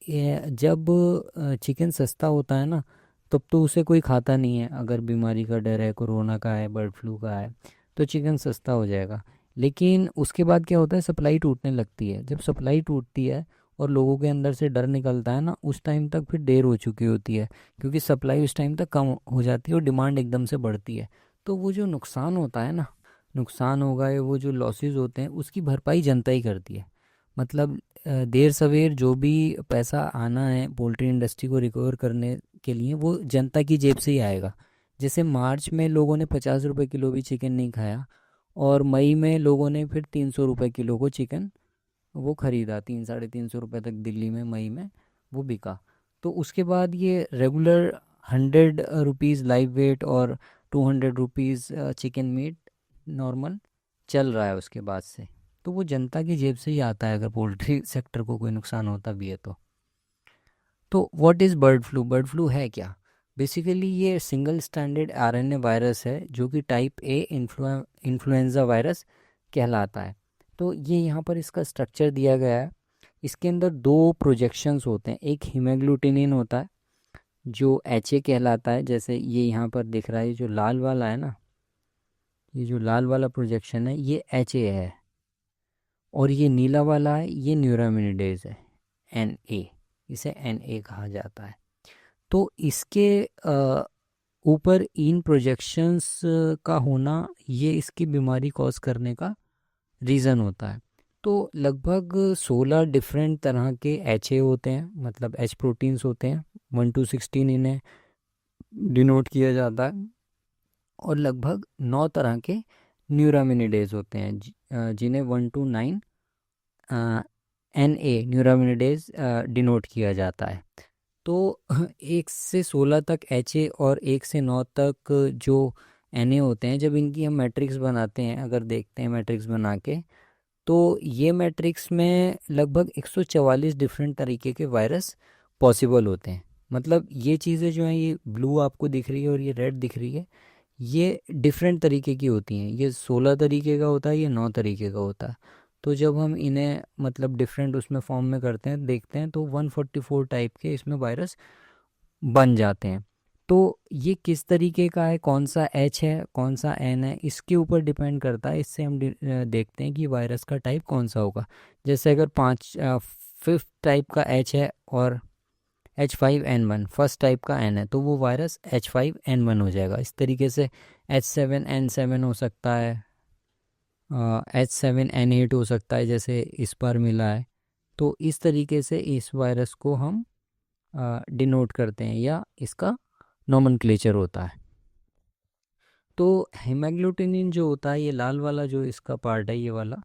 जब चिकन सस्ता होता है ना, तब तो उसे कोई खाता नहीं है। अगर बीमारी का डर है, कोरोना का है, बर्ड फ्लू का है, तो चिकन सस्ता हो जाएगा। लेकिन उसके बाद क्या होता है, सप्लाई टूटने लगती है। जब सप्लाई टूटती है और लोगों के अंदर से डर निकलता है ना, उस टाइम तक फिर देर हो चुकी होती है, क्योंकि सप्लाई उस टाइम तक कम हो जाती है और डिमांड एकदम से बढ़ती है। तो वो जो नुकसान होता है ना, नुकसान होगा या वो जो लॉसेस होते हैं, उसकी भरपाई जनता ही करती है। मतलब देर सवेर जो भी पैसा आना है पोल्ट्री इंडस्ट्री को रिकवर करने के लिए, वो जनता की जेब से ही आएगा। जैसे मार्च में लोगों ने 50 रुपये किलो भी चिकन नहीं खाया, और मई में लोगों ने फिर 300 रुपये किलो को चिकन वो ख़रीदा। 300-350 रुपये तक दिल्ली में मई में वो बिका। तो उसके बाद ये रेगुलर 100 रुपीज़ लाइव वेट और 200 रुपीज़ चिकन मीट नॉर्मल चल रहा है उसके बाद से। तो वो जनता की जेब से ही आता है, अगर पोल्ट्री सेक्टर को कोई नुकसान होता भी है तो what is bird flu? Bird flu है क्या? बेसिकली ये सिंगल स्टैंडर्ड आरएनए वायरस है, जो कि टाइप ए इन्फ्लुएंजा वायरस कहलाता है। तो ये यहाँ पर इसका स्ट्रक्चर दिया गया है। इसके अंदर दो प्रोजेक्शंस होते हैं। एक हीमोग्लूटिनिन होता है जो एच ए कहलाता है, जैसे ये यहाँ पर दिख रहा है, जो लाल वाला है ना, ये जो लाल वाला प्रोजेक्शन है ये एच ए है, और ये नीला वाला है ये न्यूरामिनिडेज है, एन ए, इसे एन ए कहा जाता है। तो इसके ऊपर इन प्रोजेक्शंस का होना, ये इसकी बीमारी कॉज करने का रीज़न होता है। तो लगभग 16 डिफरेंट तरह के एच ए होते हैं, मतलब एच प्रोटीन्स होते हैं। 1 to 16 इन्हें डिनोट किया जाता है, और लगभग 9 तरह के न्यूरामिनिडेज होते हैं, जिन्हें 1 to 9 एन ए न्यूरामिनिडेज डिनोट किया जाता है। तो 1 से 16 तक एच ए और 1 से 9 तक जो एन ए होते हैं, जब इनकी हम मैट्रिक्स बनाते हैं, अगर देखते हैं मैट्रिक्स बना के, तो ये मैट्रिक्स में लगभग 144 डिफरेंट तरीके के वायरस पॉसिबल होते हैं। मतलब ये चीज़ें जो हैं, ये ब्लू आपको दिख रही है और ये रेड दिख रही है, ये डिफरेंट तरीके की होती हैं। ये 16 तरीके का होता है, ये 9 तरीके का होता है। तो जब हम इन्हें मतलब डिफरेंट उसमें फॉर्म में करते हैं, देखते हैं, तो 144 टाइप के इसमें वायरस बन जाते हैं। तो ये किस तरीके का है, कौन सा एच है, कौन सा एन है, इसके ऊपर डिपेंड करता है। इससे हम देखते हैं कि वायरस का टाइप कौन सा होगा। जैसे अगर 5th टाइप का एच है और H5N1 फर्स्ट टाइप का एन है, तो वो वायरस H5N1 हो जाएगा। इस तरीके से H7N7 हो सकता है, H7N8 हो सकता है, जैसे इस पर मिला है। तो इस तरीके से इस वायरस को हम डिनोट करते हैं, या इसका नोमेनक्लेचर होता है। तो हेमाग्लूटिनिन जो होता है, ये लाल वाला जो इसका पार्ट है, ये वाला,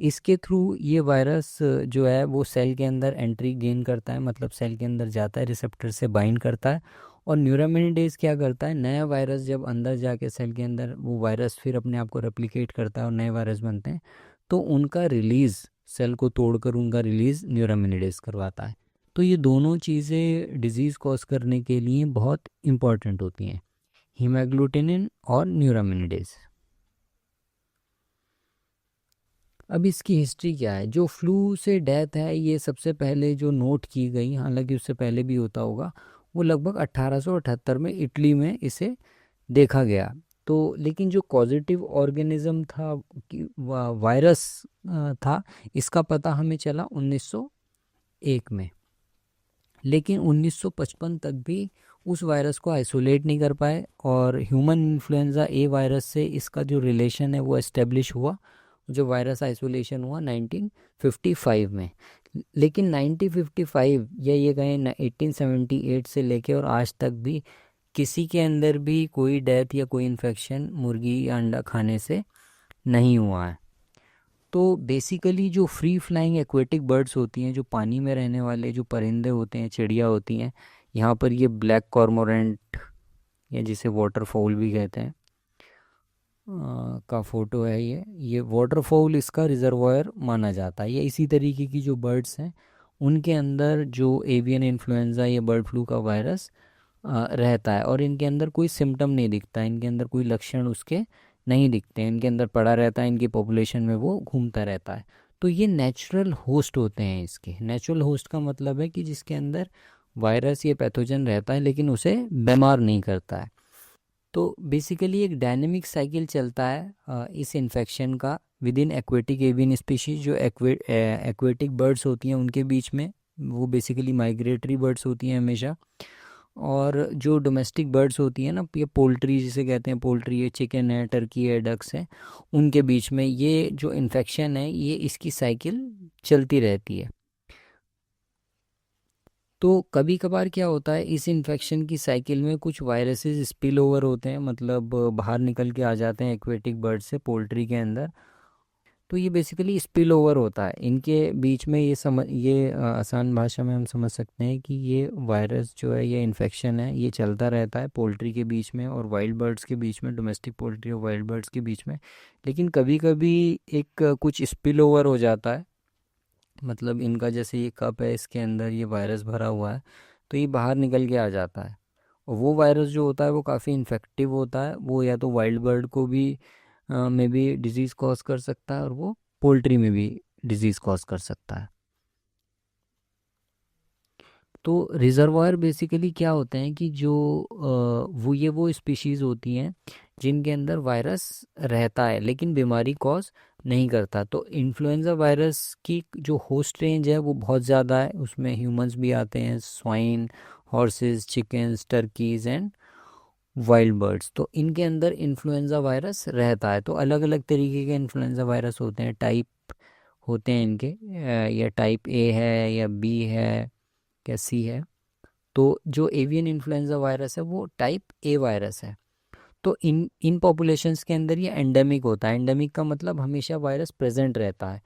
इसके थ्रू ये वायरस जो है वो सेल के अंदर एंट्री गेन करता है, मतलब सेल के अंदर जाता है, रिसेप्टर से बाइंड करता है। और न्यूरामिनिडेज क्या करता है, नया वायरस जब अंदर जाके सेल के अंदर, वो वायरस फिर अपने आप को रेप्लिकेट करता है और नए वायरस बनते हैं, तो उनका रिलीज़, सेल को तोड़कर उनका रिलीज़ न्यूरामिनिडेज करवाता है। तो ये दोनों चीज़ें डिजीज़ कॉज करने के लिए बहुत इम्पॉर्टेंट होती हैं, हीमोग्लूटिनिन और न्यूरामिनिडेज। अब इसकी हिस्ट्री क्या है? जो फ्लू से डेथ है ये सबसे पहले जो नोट की गई, हालांकि उससे पहले भी होता होगा, वो लगभग 1878 में इटली में इसे देखा गया। तो लेकिन जो पॉजिटिव ऑर्गेनिज्म था वायरस था, इसका पता हमें चला 1901 में। लेकिन 1955 तक भी उस वायरस को आइसोलेट नहीं कर पाए, और ह्यूमन इन्फ्लुएंजा ए वायरस से इसका जो रिलेशन है वो एस्टेब्लिश हुआ, जो वायरस आइसोलेशन हुआ 1955 में। लेकिन 1955 या ये कहें 1878 से लेके और आज तक भी किसी के अंदर भी कोई डेथ या कोई इन्फेक्शन मुर्गी या अंडा खाने से नहीं हुआ है। तो बेसिकली जो फ्री फ्लाइंग एक्वेटिक बर्ड्स होती हैं, जो पानी में रहने वाले जो परिंदे होते हैं, चिड़िया होती हैं, यहाँ पर ये ब्लैक कॉर्मोरेंट या जिसे वाटरफॉल भी कहते हैं का फ़ोटो है। ये वाटरफॉल इसका रिजर्वायर माना जाता है। ये इसी तरीके की जो बर्ड्स हैं उनके अंदर जो एवियन इन्फ्लुएंजा या बर्ड फ्लू का वायरस रहता है, और इनके अंदर कोई सिम्टम नहीं दिखता, इनके अंदर कोई लक्षण उसके नहीं दिखते हैं, इनके अंदर पड़ा रहता है, इनकी पॉपुलेशन में वो घूमता रहता है। तो ये नेचुरल होस्ट होते हैं। इसके नेचुरल होस्ट का मतलब है कि जिसके अंदर वायरस या पैथोजन रहता है लेकिन उसे बीमार नहीं करता है। तो बेसिकली एक डायनेमिक साइकिल चलता है इस इन्फेक्शन का with in aquatic avian species. जो एक्वेटिक बर्ड्स होती हैं उनके बीच में, वो बेसिकली माइग्रेटरी बर्ड्स होती हैं हमेशा, और जो डोमेस्टिक बर्ड्स होती हैं ना, ये पोल्ट्री जिसे कहते हैं, पोल्ट्री है, चिकन है, टर्की है, डक्स है, उनके बीच में ये जो इन्फेक्शन है ये इसकी साइकिल चलती रहती है। तो कभी कभार क्या होता है, इस इन्फेक्शन की साइकिल में कुछ वायरसेस स्पिल ओवर होते हैं, मतलब बाहर निकल के आ जाते हैं एक्वेटिक बर्ड से पोल्ट्री के अंदर। तो ये बेसिकली स्पिल ओवर होता है इनके बीच में। ये आसान भाषा में हम समझ सकते हैं कि ये वायरस जो है, ये इन्फेक्शन है, ये चलता रहता है पोल्ट्री के बीच में और वाइल्ड बर्ड्स के बीच में, डोमेस्टिक पोल्ट्री और वाइल्ड बर्ड्स के बीच में। लेकिन कभी कभी एक कुछ स्पिल ओवर हो जाता है, मतलब इनका जैसे ये कप है, इसके अंदर ये वायरस भरा हुआ है, तो ये बाहर निकल के आ जाता है। और वो वायरस जो होता है वो काफ़ी इन्फेक्टिव होता है, वो या तो वाइल्ड बर्ड को भी में भी डिजीज़ कॉज कर सकता है, और वो पोल्ट्री में भी डिजीज़ कॉज कर सकता है। तो रिजर्वायर बेसिकली क्या होते हैं कि जो वो स्पीशीज़ होती हैं जिनके अंदर वायरस रहता है लेकिन बीमारी कॉज नहीं करता। तो इन्फ्लुएंजा वायरस की जो होस्ट रेंज है वो बहुत ज़्यादा है, उसमें ह्यूमंस भी आते हैं, swine, horses, chickens, turkeys and wild birds. तो इनके अंदर इन्फ्लुएंजा वायरस रहता है। तो अलग अलग तरीके के इन्फ्लुएंजा वायरस होते हैं, टाइप होते हैं इनके, या टाइप ए है या बी है या सी है। तो जो एवियन इन्फ्लुएंजा वायरस है वो टाइप ए वायरस है। तो इन पॉपुलेशंस के अंदर ये एंडेमिक होता है। एंडेमिक का मतलब हमेशा वायरस प्रेजेंट रहता है।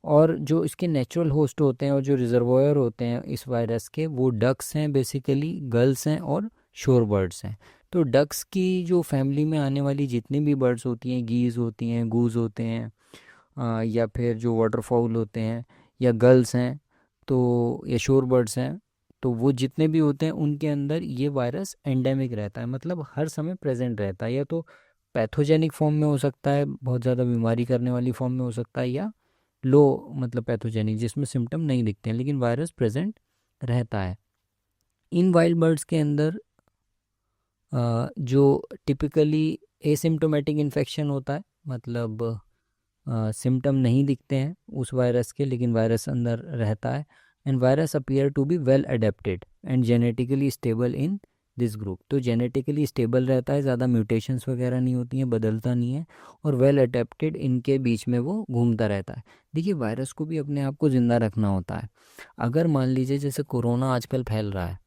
और जो इसके नेचुरल होस्ट होते हैं और जो रिजर्वोयर होते हैं इस वायरस के, वो डक्स हैं, बेसिकली गर्ल्स हैं और शोर बर्ड्स हैं। तो डक्स की जो फैमिली में आने वाली जितनी भी बर्ड्स होती हैं, गीज़ होती हैं, गूज़ होते हैं, या फिर जो वाटरफाउल होते हैं, या गर्ल्स हैं, तो या शोर बर्ड्स हैं, तो वो जितने भी होते हैं उनके अंदर ये वायरस एंडेमिक रहता है, मतलब हर समय प्रेजेंट रहता है। या तो पैथोजेनिक फॉर्म में हो सकता है, बहुत ज़्यादा बीमारी करने वाली फॉर्म में हो सकता है, या लो मतलब पैथोजेनिक जिसमें सिम्टम नहीं दिखते हैं लेकिन वायरस प्रेजेंट रहता है। इन वाइल्ड बर्ड्स के अंदर जो टिपिकली एसिम्टोमेटिक इन्फेक्शन होता है, मतलब सिम्टम नहीं दिखते हैं उस वायरस के लेकिन वायरस अंदर रहता है। And virus appear to be well adapted and genetically stable in this group. तो जेनेटिकली स्टेबल रहता है, ज़्यादा म्यूटेशंस वगैरह नहीं होती हैं, बदलता नहीं है, और वेल अडेप्टेड इनके बीच में वो घूमता रहता है। देखिए, वायरस को भी अपने आप को ज़िंदा रखना होता है। अगर मान लीजिए जैसे कोरोना आजकल फैल रहा है,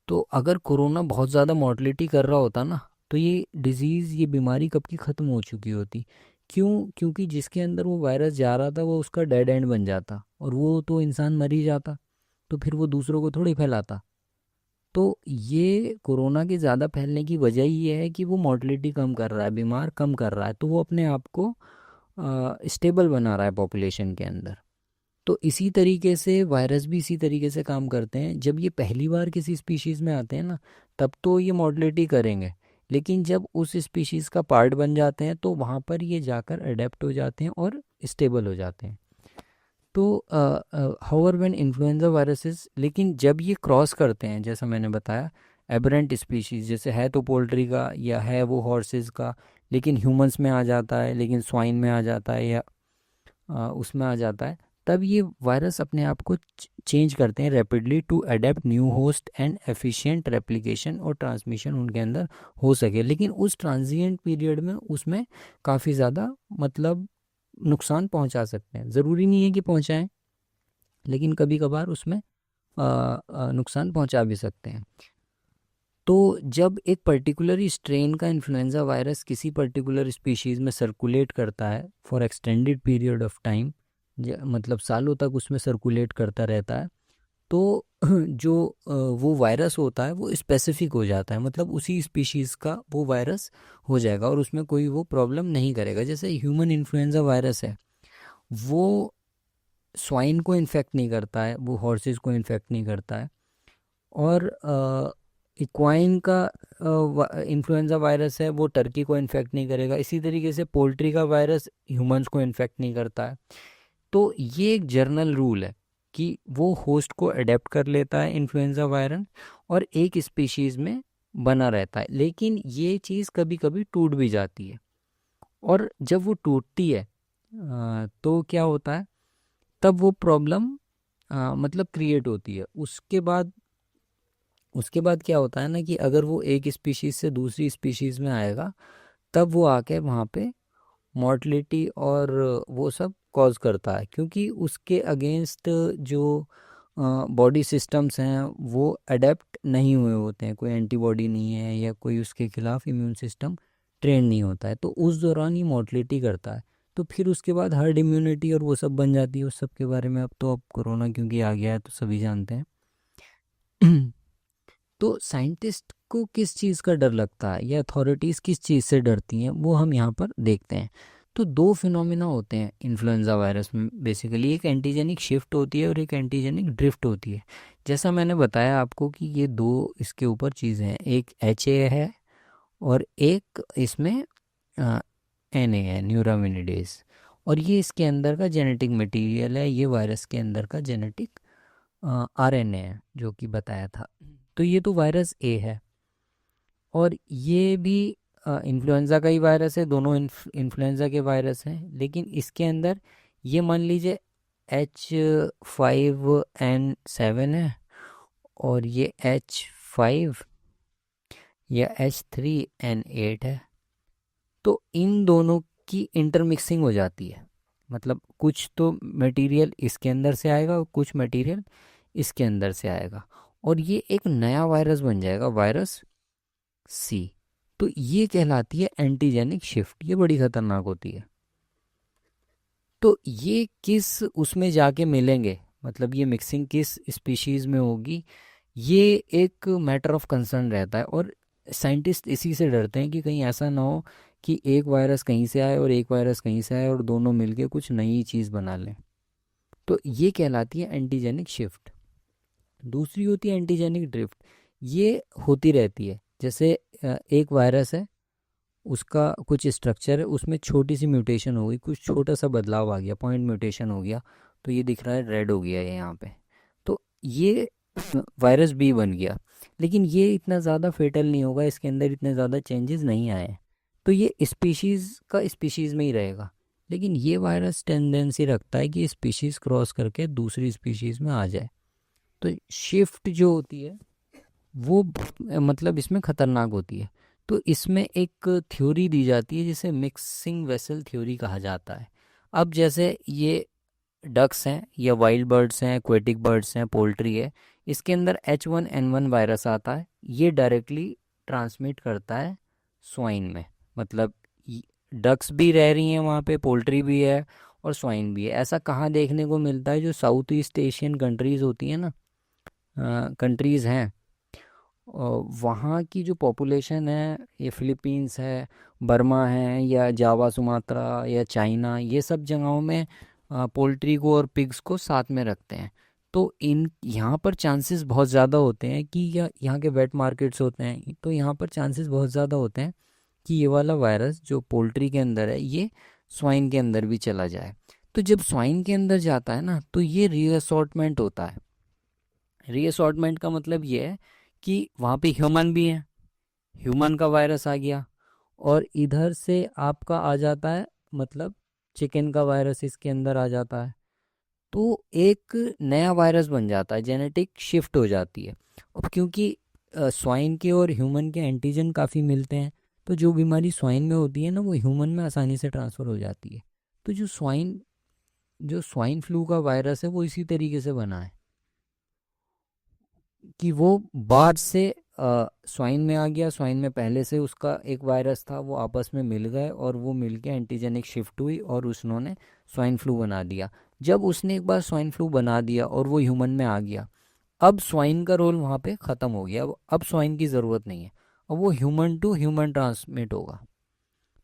तो अगर कोरोना बहुत ज़्यादा मॉर्टलिटी कर रहा होता ना, तो ये डिज़ीज़, ये बीमारी कब की ख़त्म हो चुकी होती। क्यों? क्योंकि जिसके अंदर वो वायरस जा रहा था वो उसका डेड एंड बन जाता, और वो तो इंसान मर ही जाता, तो फिर वो दूसरों को थोड़ी फैलाता। तो ये कोरोना के ज़्यादा फैलने की वजह ये है कि वो मॉर्टलिटी कम कर रहा है, बीमार कम कर रहा है, तो वो अपने आप को स्टेबल बना रहा है पॉपुलेशन के अंदर। तो इसी तरीके से वायरस भी इसी तरीके से काम करते हैं। जब ये पहली बार किसी स्पीशीज़ में आते हैं ना, तब तो ये मॉर्टलिटी करेंगे, लेकिन जब उस स्पीशीज़ का पार्ट बन जाते हैं तो वहाँ पर ये जाकर अडेप्ट हो जाते हैं और स्टेबल हो जाते हैं। तो हाउएवर व्हेन इन्फ्लुएंजा वायरसेस, लेकिन जब ये क्रॉस करते हैं, जैसा मैंने बताया, एबरेंट स्पीशीज़, जैसे है तो पोल्ट्री का या है वो हॉर्सेस का, लेकिन ह्यूमंस में आ जाता है, लेकिन स्वाइन में आ जाता है या उसमें आ जाता है, तब ये वायरस अपने आप को चेंज करते हैं rapidly to adapt new host and efficient replication और ट्रांसमिशन उनके अंदर हो सके। लेकिन उस ट्रांजिएंट पीरियड में उसमें काफ़ी ज़्यादा मतलब नुकसान पहुंचा सकते हैं। ज़रूरी नहीं है कि पहुंचाएं, लेकिन कभी कभार उसमें नुकसान पहुंचा भी सकते हैं। तो जब एक पर्टिकुलर स्ट्रेन का इन्फ्लुएंजा वायरस किसी पर्टिकुलर स्पीशीज़ में सर्कुलेट करता है for extended period of time, मतलब सालों तक उसमें सर्कुलेट करता रहता है, तो जो वो वायरस होता है वो स्पेसिफिक हो जाता है, मतलब उसी स्पीशीज़ का वो वायरस हो जाएगा और उसमें कोई वो प्रॉब्लम नहीं करेगा। जैसे ह्यूमन इन्फ्लुएंजा वायरस है, वो स्वाइन को इन्फेक्ट नहीं करता है, वो हॉर्सेस को इन्फेक्ट नहीं करता है, और इक्वाइन का इन्फ्लुएंजा वायरस है वो टर्की को इन्फेक्ट नहीं करेगा। इसी तरीके से पोल्ट्री का वायरस ह्यूमंस को इन्फेक्ट नहीं करता है। तो ये एक जर्नल रूल है कि वो होस्ट को अडेप्ट कर लेता है इन्फ्लुएंजा वायरस और एक स्पीशीज़ में बना रहता है। लेकिन ये चीज़ कभी कभी टूट भी जाती है, और जब वो टूटती है तो क्या होता है, तब वो प्रॉब्लम मतलब क्रिएट होती है। उसके बाद क्या होता है ना कि अगर वो एक स्पीशीज़ से दूसरी स्पीशीज़ में आएगा, तब वो आके वहाँ पे मॉर्टलिटी और वो सब कॉज करता है, क्योंकि उसके अगेंस्ट जो बॉडी सिस्टम्स हैं वो अडेप्ट नहीं हुए होते हैं, कोई एंटीबॉडी नहीं है या कोई उसके खिलाफ इम्यून सिस्टम ट्रेन नहीं होता है, तो उस दौरान ही मॉर्टलिटी करता है। तो फिर उसके बाद हर्ड इम्यूनिटी और वो सब बन जाती है। उस सब के बारे में अब कोरोना क्योंकि आ गया है तो सभी जानते हैं। तो साइंटिस्ट को किस चीज़ का डर लगता है या अथॉरिटीज़ किस चीज़ से डरती हैं, वो हम यहाँ पर देखते हैं। तो दो फिनोमिना होते हैं इन्फ्लुएंजा वायरस में बेसिकली, एक एंटीजेनिक शिफ्ट होती है और एक एंटीजेनिक ड्रिफ्ट होती है। जैसा मैंने बताया आपको कि ये दो इसके ऊपर चीज़ें हैं, एक HA है और एक इसमें NA है, न्यूरामिनिडेज, और ये इसके अंदर का जेनेटिक मटेरियल है, ये वायरस के अंदर का जेनेटिक RNA है जो कि बताया था। तो ये तो वायरस A है, और ये भी इन्फ्लुएंजा का ही वायरस है, दोनों इन्फ्लुएंजा के वायरस हैं। लेकिन इसके अंदर ये मान लीजिए H5N7 है और ये H5 या H3N8 है। तो इन दोनों की इंटरमिक्सिंग हो जाती है, मतलब कुछ तो मटेरियल इसके अंदर से आएगा और कुछ मटेरियल इसके अंदर से आएगा, और ये एक नया वायरस बन जाएगा, वायरस C। तो ये कहलाती है एंटीजेनिक शिफ्ट, ये बड़ी खतरनाक होती है। तो ये किस उसमें जाके मिलेंगे, मतलब ये मिक्सिंग किस स्पीशीज़ में होगी, ये एक मैटर ऑफ कंसर्न रहता है। और साइंटिस्ट इसी से डरते हैं कि कहीं ऐसा ना हो कि एक वायरस कहीं से आए और एक वायरस कहीं से आए और दोनों मिलके कुछ नई चीज़ बना लें। तो ये कहलाती है एंटीजेनिक शिफ्ट। दूसरी होती है एंटीजेनिक ड्रिफ्ट, ये होती रहती है। जैसे एक वायरस है, उसका कुछ स्ट्रक्चर है, उसमें छोटी सी म्यूटेशन हो गई, कुछ छोटा सा बदलाव आ गया, पॉइंट म्यूटेशन हो गया, तो ये दिख रहा है रेड हो गया है यहाँ पे, तो ये वायरस B बन गया। लेकिन ये इतना ज़्यादा फेटल नहीं होगा, इसके अंदर इतने ज़्यादा चेंजेस नहीं आए, तो ये स्पीशीज़ का स्पीशीज़ में ही रहेगा। लेकिन ये वायरस टेंडेंसी रखता है कि स्पीशीज़ क्रॉस करके दूसरी स्पीशीज़ में आ जाए। तो शिफ्ट जो होती है वो मतलब इसमें ख़तरनाक होती है। तो इसमें एक थ्योरी दी जाती है जिसे मिक्सिंग वेसल थ्योरी कहा जाता है। अब जैसे ये डक्स हैं या वाइल्ड बर्ड्स हैं, एक्वेटिक बर्ड्स हैं, पोल्ट्री है, इसके अंदर H1N1 वायरस आता है, ये डायरेक्टली ट्रांसमिट करता है स्वाइन में, मतलब डक्स भी रह रही हैं वहाँ पे, पोल्ट्री भी है और स्वाइन भी है। ऐसा कहाँ देखने को मिलता है, जो साउथ ईस्ट एशियन कंट्रीज़ होती हैं ना, कंट्रीज़ हैं, वहाँ की जो पॉपुलेशन है, ये फिलीपींस है, बर्मा है, या जावा सुमात्रा या चाइना, ये सब जगहों में पोल्ट्री को और पिग्स को साथ में रखते हैं। तो इन यहाँ पर चांसेस बहुत ज़्यादा होते हैं कि यहाँ के वेट मार्केट्स होते हैं, तो यहाँ पर चांसेस बहुत ज़्यादा होते हैं कि ये वाला वायरस जो पोल्ट्री के अंदर है ये स्वाइन के अंदर भी चला जाए। तो जब स्वाइन के अंदर जाता है ना, तो ये रीअसॉर्टमेंट होता है। रीअसॉर्टमेंट का मतलब ये है कि वहाँ पे ह्यूमन भी है, ह्यूमन का वायरस आ गया, और इधर से आपका आ जाता है, मतलब चिकन का वायरस इसके अंदर आ जाता है। तो एक नया वायरस बन जाता है, जेनेटिक शिफ्ट हो जाती है। अब क्योंकि स्वाइन के और ह्यूमन के एंटीजन काफ़ी मिलते हैं, तो जो बीमारी स्वाइन में होती है ना, वो ह्यूमन में आसानी से ट्रांसफ़र हो जाती है। तो जो स्वाइन फ्लू का वायरस है वो इसी तरीके से बना है कि वो बाहर से स्वाइन में आ गया, स्वाइन में पहले से उसका एक वायरस था, वो आपस में मिल गए और वो मिल के एंटीजेनिक शिफ्ट हुई और उसने स्वाइन फ्लू बना दिया। जब उसने एक बार स्वाइन फ्लू बना दिया और वो ह्यूमन में आ गया, अब स्वाइन का रोल वहाँ पे ख़त्म हो गया, अब स्वाइन की ज़रूरत नहीं है, अब वो ह्यूमन टू ह्यूमन ट्रांसमिट होगा।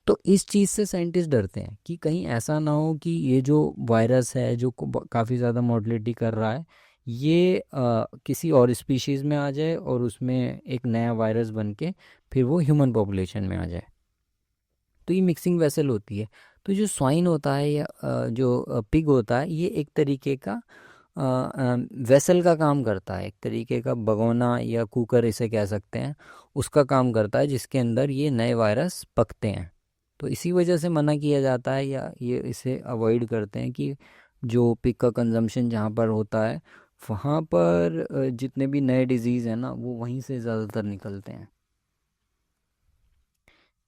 तो इस चीज़ से साइंटिस्ट डरते हैं कि कहीं ऐसा ना हो कि ये जो वायरस है जो काफ़ी ज़्यादा मोर्टलिटी कर रहा है, ये किसी और स्पीशीज़ में आ जाए और उसमें एक नया वायरस बन के फिर वो ह्यूमन पॉपुलेशन में आ जाए। तो ये मिक्सिंग वेसल होती है। तो जो स्वाइन होता है या जो पिग होता है, ये एक तरीके का वेसल का काम करता है, एक तरीके का भगोना या कुकर इसे कह सकते हैं, उसका काम करता है जिसके अंदर ये नए वायरस पकते हैं। तो इसी वजह से मना किया जाता है या ये इसे अवॉइड करते हैं कि जो पिग का कंजम्पशन जहाँ पर होता है वहाँ पर जितने भी नए डिजीज़ हैं ना वो वहीं से ज़्यादातर निकलते हैं।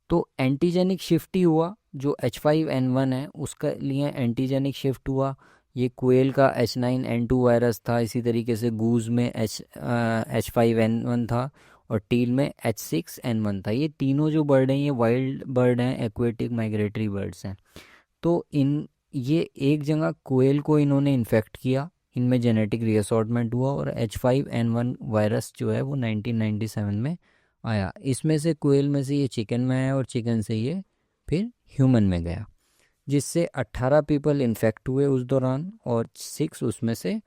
तो एंटीजेनिक शिफ्ट ही हुआ, जो H5N1 है उसका लिए एंटीजेनिक शिफ्ट हुआ। ये कोयल का H9N2 वायरस था, इसी तरीके से गूज में H5N1 था और टील में H6N1 था। ये तीनों जो बर्ड हैं ये वाइल्ड बर्ड हैं, एक्वेटिक माइग्रेटरी बर्ड्स हैं। तो ये एक जगह कोयल को इन्होंने इन्फेक्ट किया, इनमें जेनेटिक रीअसॉर्टमेंट हुआ और H5N1 वायरस जो है वो 1997 में आया। इसमें से कोयल में से ये चिकन में आया और चिकन से ये फिर ह्यूमन में गया, जिससे 18 पीपल इन्फेक्ट हुए उस दौरान और 6 उसमें से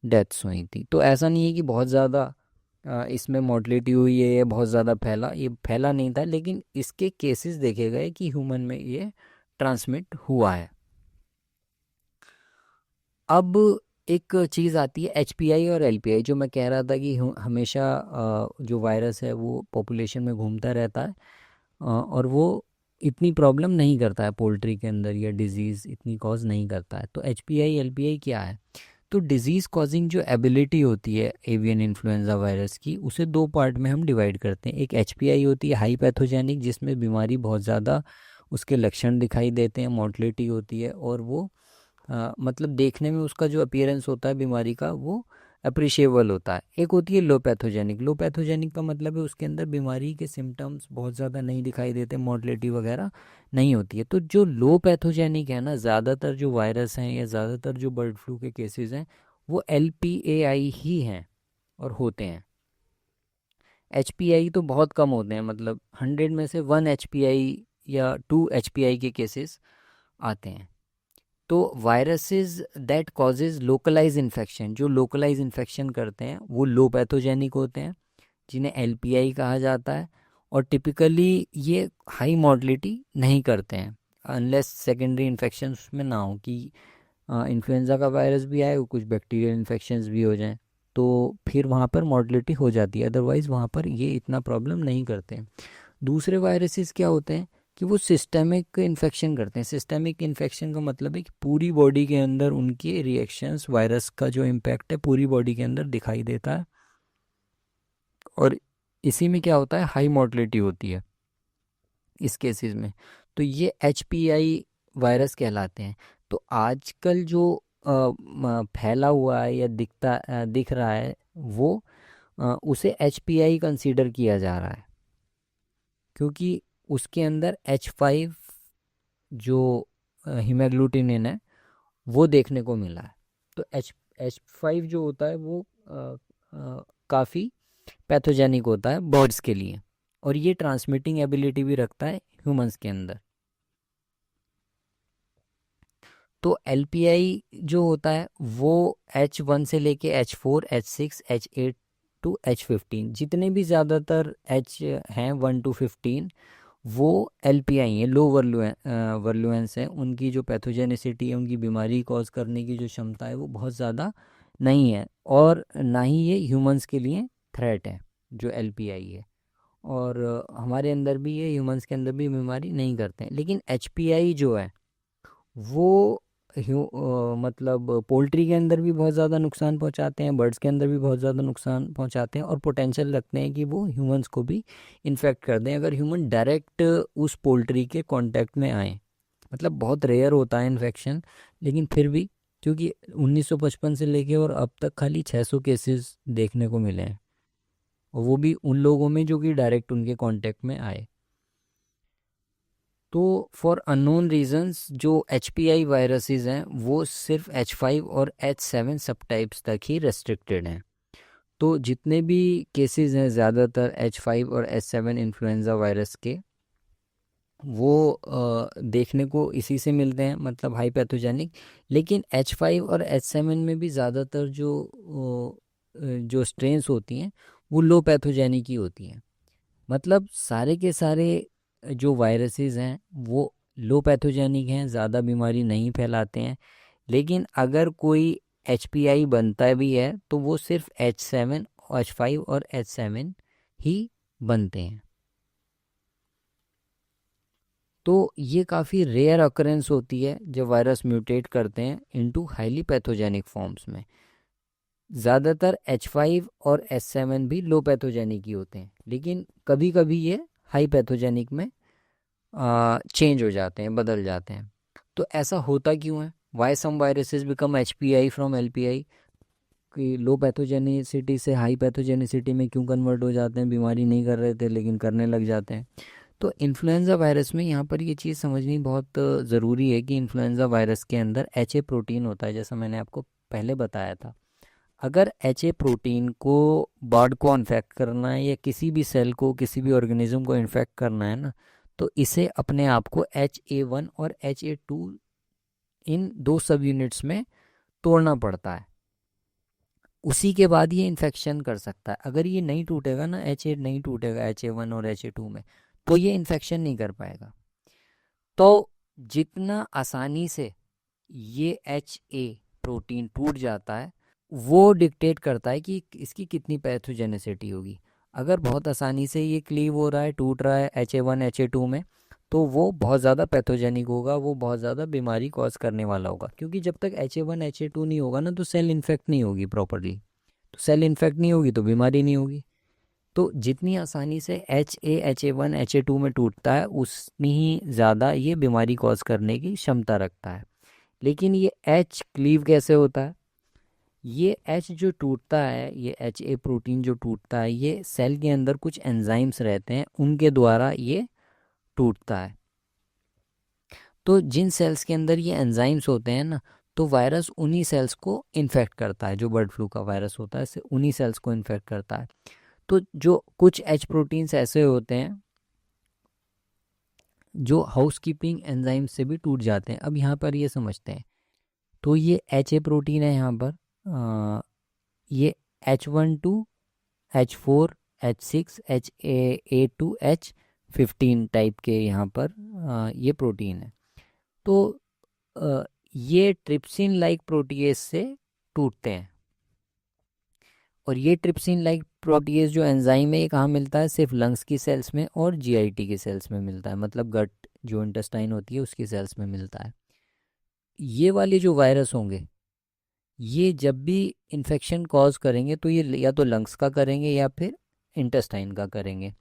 डेथ्स हुई थी। तो ऐसा नहीं है कि बहुत ज़्यादा इसमें मोर्टलिटी हुई है, ये बहुत ज़्यादा फैला, ये फैला नहीं था, लेकिन इसके केसेस देखे गए कि ह्यूमन में ये ट्रांसमिट हुआ है। अब एक चीज़ आती है HPI और LPI, जो मैं कह रहा था कि हमेशा जो वायरस है वो पॉपुलेशन में घूमता रहता है और वो इतनी प्रॉब्लम नहीं करता है पोल्ट्री के अंदर, या डिजीज़ इतनी कॉज नहीं करता है। तो HPI LPI क्या है? तो डिजीज़ कॉजिंग जो एबिलिटी होती है एवियन इन्फ्लुएंजा वायरस की, उसे दो पार्ट में हम डिवाइड करते हैं। एक HPI होती है हाई पैथोजेनिक, जिसमें बीमारी बहुत ज़्यादा उसके लक्षण दिखाई देते हैं, मोर्टलिटी होती है और वो मतलब देखने में उसका जो अपीयरेंस होता है बीमारी का वो अप्रिशिएबल होता है। एक होती है लो पैथोजेनिक। लो पैथोजेनिक का मतलब है उसके अंदर बीमारी के सिम्टम्स बहुत ज़्यादा नहीं दिखाई देते, मोर्टलिटी वगैरह नहीं होती है। तो जो लो पैथोजेनिक है ना, ज़्यादातर जो वायरस हैं या ज़्यादातर जो बर्ड फ्लू के केसेस हैं वो LPAI ही हैं और होते हैं। HPI तो बहुत कम होते हैं, मतलब 100 में से 1 HPI या 2 HPI के केसेस आते हैं। तो viruses that causes localise infection, जो लोकलाइज इन्फेक्शन करते हैं वो लो पैथोजेनिक होते हैं, जिन्हें LPI कहा जाता है। और टिपिकली ये हाई मॉर्टलिटी नहीं करते हैं अनलेस सेकेंडरी इन्फेक्शन उसमें ना हो, कि इन्फ्लुएंजा का वायरस भी आए और कुछ बैक्टीरियल इन्फेक्शंस भी हो जाएं, तो फिर वहाँ पर मॉर्टलिटी हो जाती है। अदरवाइज़ वहाँ पर ये इतना प्रॉब्लम नहीं करते हैं। दूसरे वायरसेस क्या होते हैं कि वो सिस्टेमिक इन्फेक्शन करते हैं। सिस्टेमिक इन्फेक्शन का मतलब है कि पूरी बॉडी के अंदर उनके रिएक्शंस, वायरस का जो इम्पैक्ट है पूरी बॉडी के अंदर दिखाई देता है और इसी में क्या होता है, हाई मोर्टलिटी होती है इस केसेस में। तो ये HPI वायरस कहलाते हैं। तो आजकल जो फैला हुआ है या दिख रहा है वो उसे HPI कंसीडर किया जा रहा है, क्योंकि उसके अंदर H5 जो हीमोग्लूटिनिन है वो देखने को मिला है। तो H5 जो होता है वो काफ़ी पैथोजेनिक होता है बर्ड्स के लिए, और ये ट्रांसमिटिंग एबिलिटी भी रखता है ह्यूमंस के अंदर। तो LPI जो होता है वो H1 से लेके H4, H6, H8 to H15, जितने भी ज़्यादातर H हैं 1 to 15 वो LPI हैं, लो वर्लुएंस है। उनकी जो पैथोजेनिसिटी है, उनकी बीमारी कॉज करने की जो क्षमता है वो बहुत ज़्यादा नहीं है, और ना ही ये ह्यूमंस के लिए थ्रेट है जो LPI है। और हमारे अंदर भी ये ह्यूमंस के अंदर भी बीमारी नहीं करते हैं। लेकिन HPI जो है वो मतलब पोल्ट्री के अंदर भी बहुत ज़्यादा नुकसान पहुंचाते हैं, बर्ड्स के अंदर भी बहुत ज़्यादा नुकसान पहुंचाते हैं, और पोटेंशियल रखते हैं कि वो ह्यूमंस को भी इन्फेक्ट कर दें अगर ह्यूमन डायरेक्ट उस पोल्ट्री के कांटेक्ट में आए। मतलब बहुत रेयर होता है इन्फेक्शन, लेकिन फिर भी, क्योंकि 1955 से लेके और अब तक खाली 600 केसेस देखने को मिले हैं, और वो भी उन लोगों में जो कि डायरेक्ट उनके कांटेक्ट में आए। तो फॉर अननोन रीजंस जो HPI वायरसेस हैं वो सिर्फ H5 और H7 सब टाइप्स तक ही रेस्ट्रिक्टेड हैं। तो जितने भी केसेस हैं ज़्यादातर H5 और H7 इन्फ्लुएंजा वायरस के, वो देखने को इसी से मिलते हैं, मतलब हाई पैथोजेनिक। लेकिन H5 और H7 में भी ज़्यादातर जो स्ट्रेन्स होती हैं वो लो पैथोजेनिक ही होती हैं। मतलब सारे के सारे जो वायरसेस हैं वो लो पैथोजेनिक हैं, ज़्यादा बीमारी नहीं फैलाते हैं। लेकिन अगर कोई HPI बनता भी है तो वो सिर्फ H7, H5 और H7 ही बनते हैं। तो ये काफ़ी रेयर अकरेंस होती है जब वायरस म्यूटेट करते हैं इनटू हाईली पैथोजेनिक फॉर्म्स में। ज़्यादातर H5 और H7 भी लो पैथोजेनिक ही होते हैं, लेकिन कभी कभी ये हाई पैथोजेनिक में चेंज हो जाते हैं, बदल जाते हैं। तो ऐसा होता क्यों है? Why some viruses become HPI from LPI, कि लो पैथोजेनिसिटी से हाई पैथोजेनिसिटी में क्यों कन्वर्ट हो जाते हैं? बीमारी नहीं कर रहे थे लेकिन करने लग जाते हैं। तो इन्फ्लुएंजा वायरस में यहाँ पर ये चीज़ समझनी बहुत ज़रूरी है कि इन्फ्लुएंजा वायरस के अंदर HA प्रोटीन होता है, जैसा मैंने आपको पहले बताया था। अगर HA प्रोटीन को बर्ड को इन्फेक्ट करना है या किसी भी सेल को, किसी भी ऑर्गेनिज्म को इन्फेक्ट करना है ना, तो इसे अपने आप को HA1 और HA2 इन 2 सब यूनिट्स में तोड़ना पड़ता है। उसी के बाद ये इन्फेक्शन कर सकता है। अगर ये नहीं टूटेगा ना, HA नहीं टूटेगा HA1 और HA2 में, तो ये इन्फेक्शन नहीं कर पाएगा। तो जितना आसानी से ये HA प्रोटीन टूट जाता है वो डिक्टेट करता है कि इसकी कितनी पैथोजेनिसिटी होगी। अगर बहुत आसानी से ये क्लीव हो रहा है, टूट रहा है HA1 HA2 में, तो वो बहुत ज़्यादा पैथोजेनिक होगा, वो बहुत ज़्यादा बीमारी कॉज करने वाला होगा। क्योंकि जब तक HA1 HA2 नहीं होगा ना, तो सेल इन्फेक्ट नहीं होगी प्रॉपरली। तो सेल इन्फेक्ट नहीं होगी तो बीमारी नहीं होगी। तो जितनी आसानी से HA HA1 HA2 में टूटता है उतनी ही ज़्यादा ये बीमारी कॉज करने की क्षमता रखता है। लेकिन ये H क्लीव कैसे होता है? ये H जो टूटता है, ये HA प्रोटीन जो टूटता है, ये सेल के अंदर कुछ एंजाइम्स रहते हैं, उनके द्वारा ये टूटता है। तो जिन सेल्स के अंदर ये एंजाइम्स होते हैं ना, तो वायरस उन्हीं सेल्स को इन्फेक्ट करता है। जो बर्ड फ्लू का वायरस होता है उन्हीं सेल्स को इन्फेक्ट करता है। तो जो कुछ H प्रोटीन्स ऐसे होते हैं जो हाउसकीपिंग एंजाइम से भी टूट जाते हैं। अब यहाँ पर ये समझते हैं। तो ये HA प्रोटीन है यहाँ पर, ये H1 to H4 H6 HA2 H15 type के यहाँ पर ये प्रोटीन है। तो ये ट्रिप्सिन लाइक प्रोटीएज से टूटते हैं। और ये ट्रिप्सिन लाइक प्रोटीएज जो एंजाइम है, ये कहाँ मिलता है? सिर्फ लंग्स की सेल्स में और GIT की सेल्स में मिलता है, मतलब गट जो इंटेस्टाइन होती है उसकी सेल्स में मिलता है। ये वाले जो वायरस होंगे ये जब भी इन्फेक्शन कॉज करेंगे तो ये या तो लंग्स का करेंगे या फिर इंटेस्टाइन का करेंगे।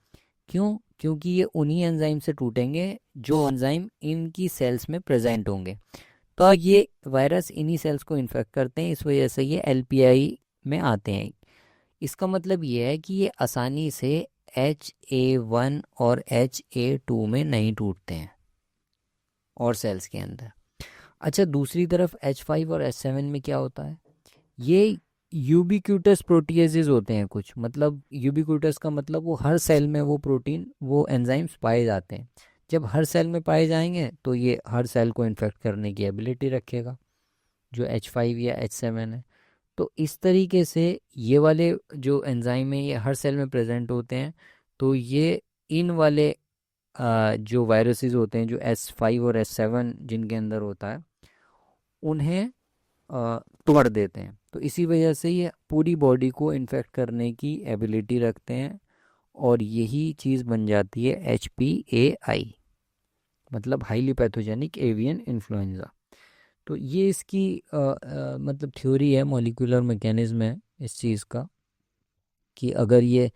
क्यों? क्योंकि ये उन्हीं एंजाइम से टूटेंगे जो एंजाइम इनकी सेल्स में प्रेजेंट होंगे। तो ये वायरस इन्हीं सेल्स को इन्फेक्ट करते हैं, इस वजह से ये LPI में आते हैं। इसका मतलब ये है कि ये आसानी से HA1 और HA2 में नहीं टूटते हैं और सेल्स के अंदर। अच्छा, दूसरी तरफ H5 और H7 में क्या होता है? ये यूबिक्यूटस प्रोटीएजेस होते हैं कुछ। मतलब यूबिक्यूटस का मतलब वो हर सेल में वो प्रोटीन, वो एंजाइम्स पाए जाते हैं। जब हर सेल में पाए जाएंगे तो ये हर सेल को इन्फेक्ट करने की एबिलिटी रखेगा, जो H5 या H7 है। तो इस तरीके से ये वाले जो एंजाइम है ये हर सेल में प्रेजेंट होते हैं। तो ये इन वाले जो वायरसेस होते हैं जो S5 और S7 जिनके अंदर होता है उन्हें तोड़ देते हैं। तो इसी वजह से ये पूरी बॉडी को इन्फेक्ट करने की एबिलिटी रखते हैं और यही चीज़ बन जाती है HPAI, मतलब हाईली पैथोजेनिक एवियन इन्फ्लुएंजा। तो ये इसकी मतलब थ्योरी है, मॉलिक्यूलर मैकेनिज्म है इस चीज़ का, कि अगर ये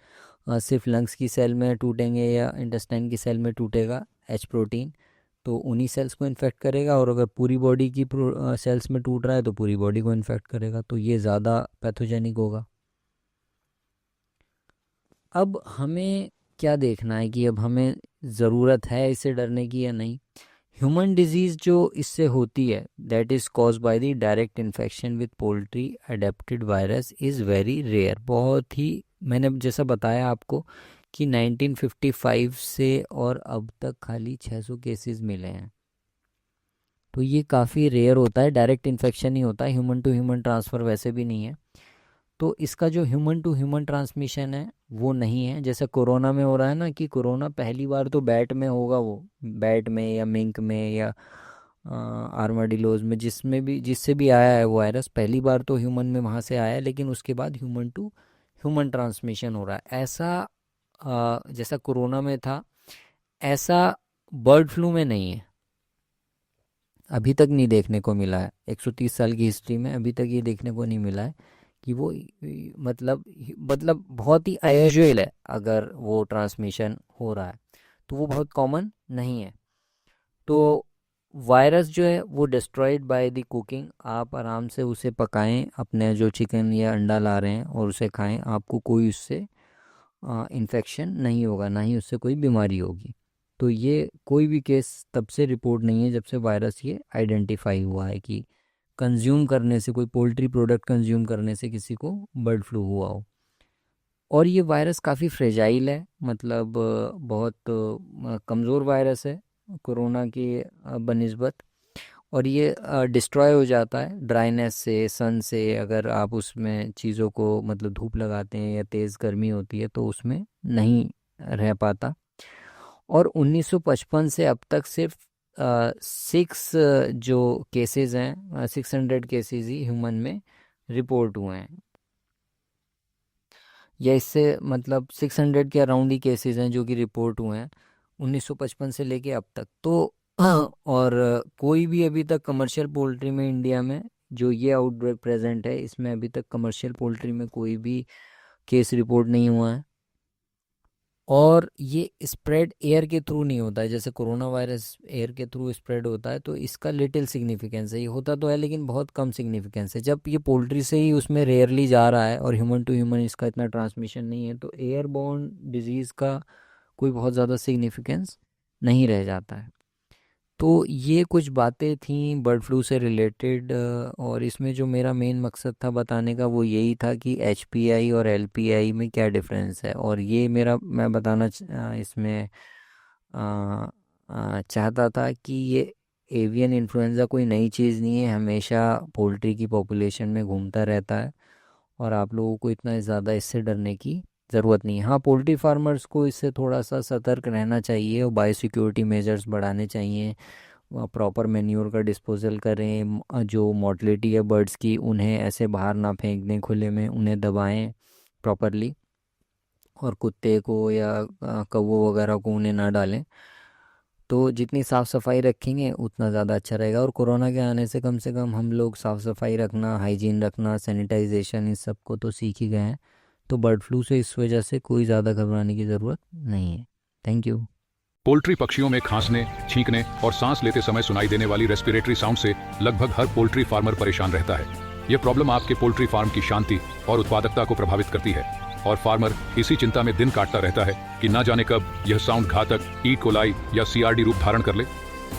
सिर्फ लंग्स की सेल में टूटेंगे या इंटेस्टाइन की सेल में टूटेगा H प्रोटीन तो उन्हीं सेल्स को इन्फेक्ट करेगा, और अगर पूरी बॉडी की सेल्स में टूट रहा है तो पूरी बॉडी को इन्फेक्ट करेगा, तो ये ज़्यादा पैथोजेनिक होगा। अब हमें क्या देखना है कि अब हमें ज़रूरत है इससे डरने की या नहीं। ह्यूमन डिजीज़ जो इससे होती है that is cause by the direct infection with poultry adapted virus is very rare. बहुत ही, मैंने जैसा बताया आपको कि 1955 से और अब तक खाली 600 केसेस मिले हैं। तो ये काफ़ी रेयर होता है, डायरेक्ट इन्फेक्शन ही होता है, ह्यूमन टू ह्यूमन ट्रांसफ़र वैसे भी नहीं है। तो इसका जो ह्यूमन टू ह्यूमन ट्रांसमिशन है वो नहीं है, जैसे कोरोना में हो रहा है ना, कि कोरोना पहली बार तो बैट में होगा, वो बैट में या मिंक में या आर्माडिलोज में जिससे भी आया है वो वायरस, पहली बार तो ह्यूमन में वहाँ से आया है, लेकिन उसके बाद ह्यूमन टू ह्यूमन ट्रांसमिशन हो रहा है। ऐसा जैसा कोरोना में था ऐसा बर्ड फ्लू में नहीं है, अभी तक नहीं देखने को मिला है। 130 साल की हिस्ट्री में अभी तक ये देखने को नहीं मिला है कि वो मतलब बहुत ही अनयूजुअल है। अगर वो ट्रांसमिशन हो रहा है तो वो बहुत कॉमन नहीं है। तो वायरस जो है वो डिस्ट्रॉयड बाय द कुकिंग, आप आराम से उसे पकाएं, अपने जो चिकन या अंडा ला रहे हैं और उसे खाएं, आपको कोई उससे इन्फेक्शन नहीं होगा, ना ही उससे कोई बीमारी होगी। तो ये कोई भी केस तब से रिपोर्ट नहीं है जब से वायरस ये आइडेंटिफाई हुआ है कि कंज्यूम करने से, कोई पोल्ट्री प्रोडक्ट कंज्यूम करने से किसी को बर्ड फ्लू हुआ हो। और ये वायरस काफ़ी फ्रेजाइल है, मतलब बहुत कमज़ोर वायरस है कोरोना की बनिस्बत, और ये डिस्ट्रॉय हो जाता है ड्राइनेस से, सन से। अगर आप उसमें चीज़ों को मतलब धूप लगाते हैं या तेज़ गर्मी होती है तो उसमें नहीं रह पाता। और 1955 से अब तक सिर्फ 6 जो केसेस हैं, 600 केसेस ही ह्यूमन में रिपोर्ट हुए हैं, या इससे मतलब 600 के अराउंड ही केसेस हैं जो कि रिपोर्ट हुए हैं 1955 से लेके अब तक। तो और कोई भी अभी तक कमर्शियल पोल्ट्री में इंडिया में जो ये आउटब्रेक प्रेजेंट है, इसमें अभी तक कमर्शियल पोल्ट्री में कोई भी केस रिपोर्ट नहीं हुआ है। और ये स्प्रेड एयर के थ्रू नहीं होता है, जैसे कोरोना वायरस एयर के थ्रू स्प्रेड होता है, तो इसका लिटिल सिग्निफिकेंस है। ये होता तो है लेकिन बहुत कम सिग्निफिकेंस है। जब ये पोल्ट्री से ही उसमें रेयरली जा रहा है और ह्यूमन टू ह्यूमन इसका इतना ट्रांसमिशन नहीं है, तो एयरबोर्न डिजीज़ का कोई बहुत ज़्यादा सिग्निफिकेंस नहीं रह जाता है। तो ये कुछ बातें थी बर्ड फ्लू से रिलेटेड, और इसमें जो मेरा मेन मकसद था बताने का वो यही था कि HPI और LPI में क्या डिफरेंस है। और ये मैं बताना इसमें चाहता था कि ये एवियन इन्फ्लुएंज़ा कोई नई चीज़ नहीं है, हमेशा पोल्ट्री की पॉपुलेशन में घूमता रहता है और आप लोगों को इतना ज़्यादा इससे डरने की ज़रूरत नहीं है। हाँ, पोल्ट्री फार्मर्स को इससे थोड़ा सा सतर्क रहना चाहिए और बायोसिक्योरिटी मेजर्स बढ़ाने चाहिए, प्रॉपर मैन्योर का डिस्पोजल करें, जो मोर्टलिटी है बर्ड्स की उन्हें ऐसे बाहर ना फेंक दें खुले में, उन्हें दबाएं प्रॉपरली, और कुत्ते को या कौवों वगैरह को उन्हें ना डालें। तो जितनी साफ़ सफाई रखेंगे उतना ज़्यादा अच्छा रहेगा। और कोरोना के आने से कम हम लोग साफ़ सफाई रखना, हाइजीन रखना, सैनिटाइजेशन, इस सब को तो सीख ही गए हैं। तो बर्ड फ्लू से इस वजह से कोई ज़्यादा घबराने की ज़रूरत नहीं है। Thank you. पोल्ट्री पक्षियों में खांसने, छींकने और सांस लेते समय सुनाई देने वाली रेस्पिरेटरी साउंड से लगभग हर पोल्ट्री फार्मर परेशान रहता है। यह प्रॉब्लम आपके पोल्ट्री फार्म की शांति और उत्पादकता को प्रभावित करती है और फार्मर इसी चिंता में दिन काटता रहता है कि ना जाने कब यह साउंड घातक ई कोलाई या CRD रूप धारण कर ले।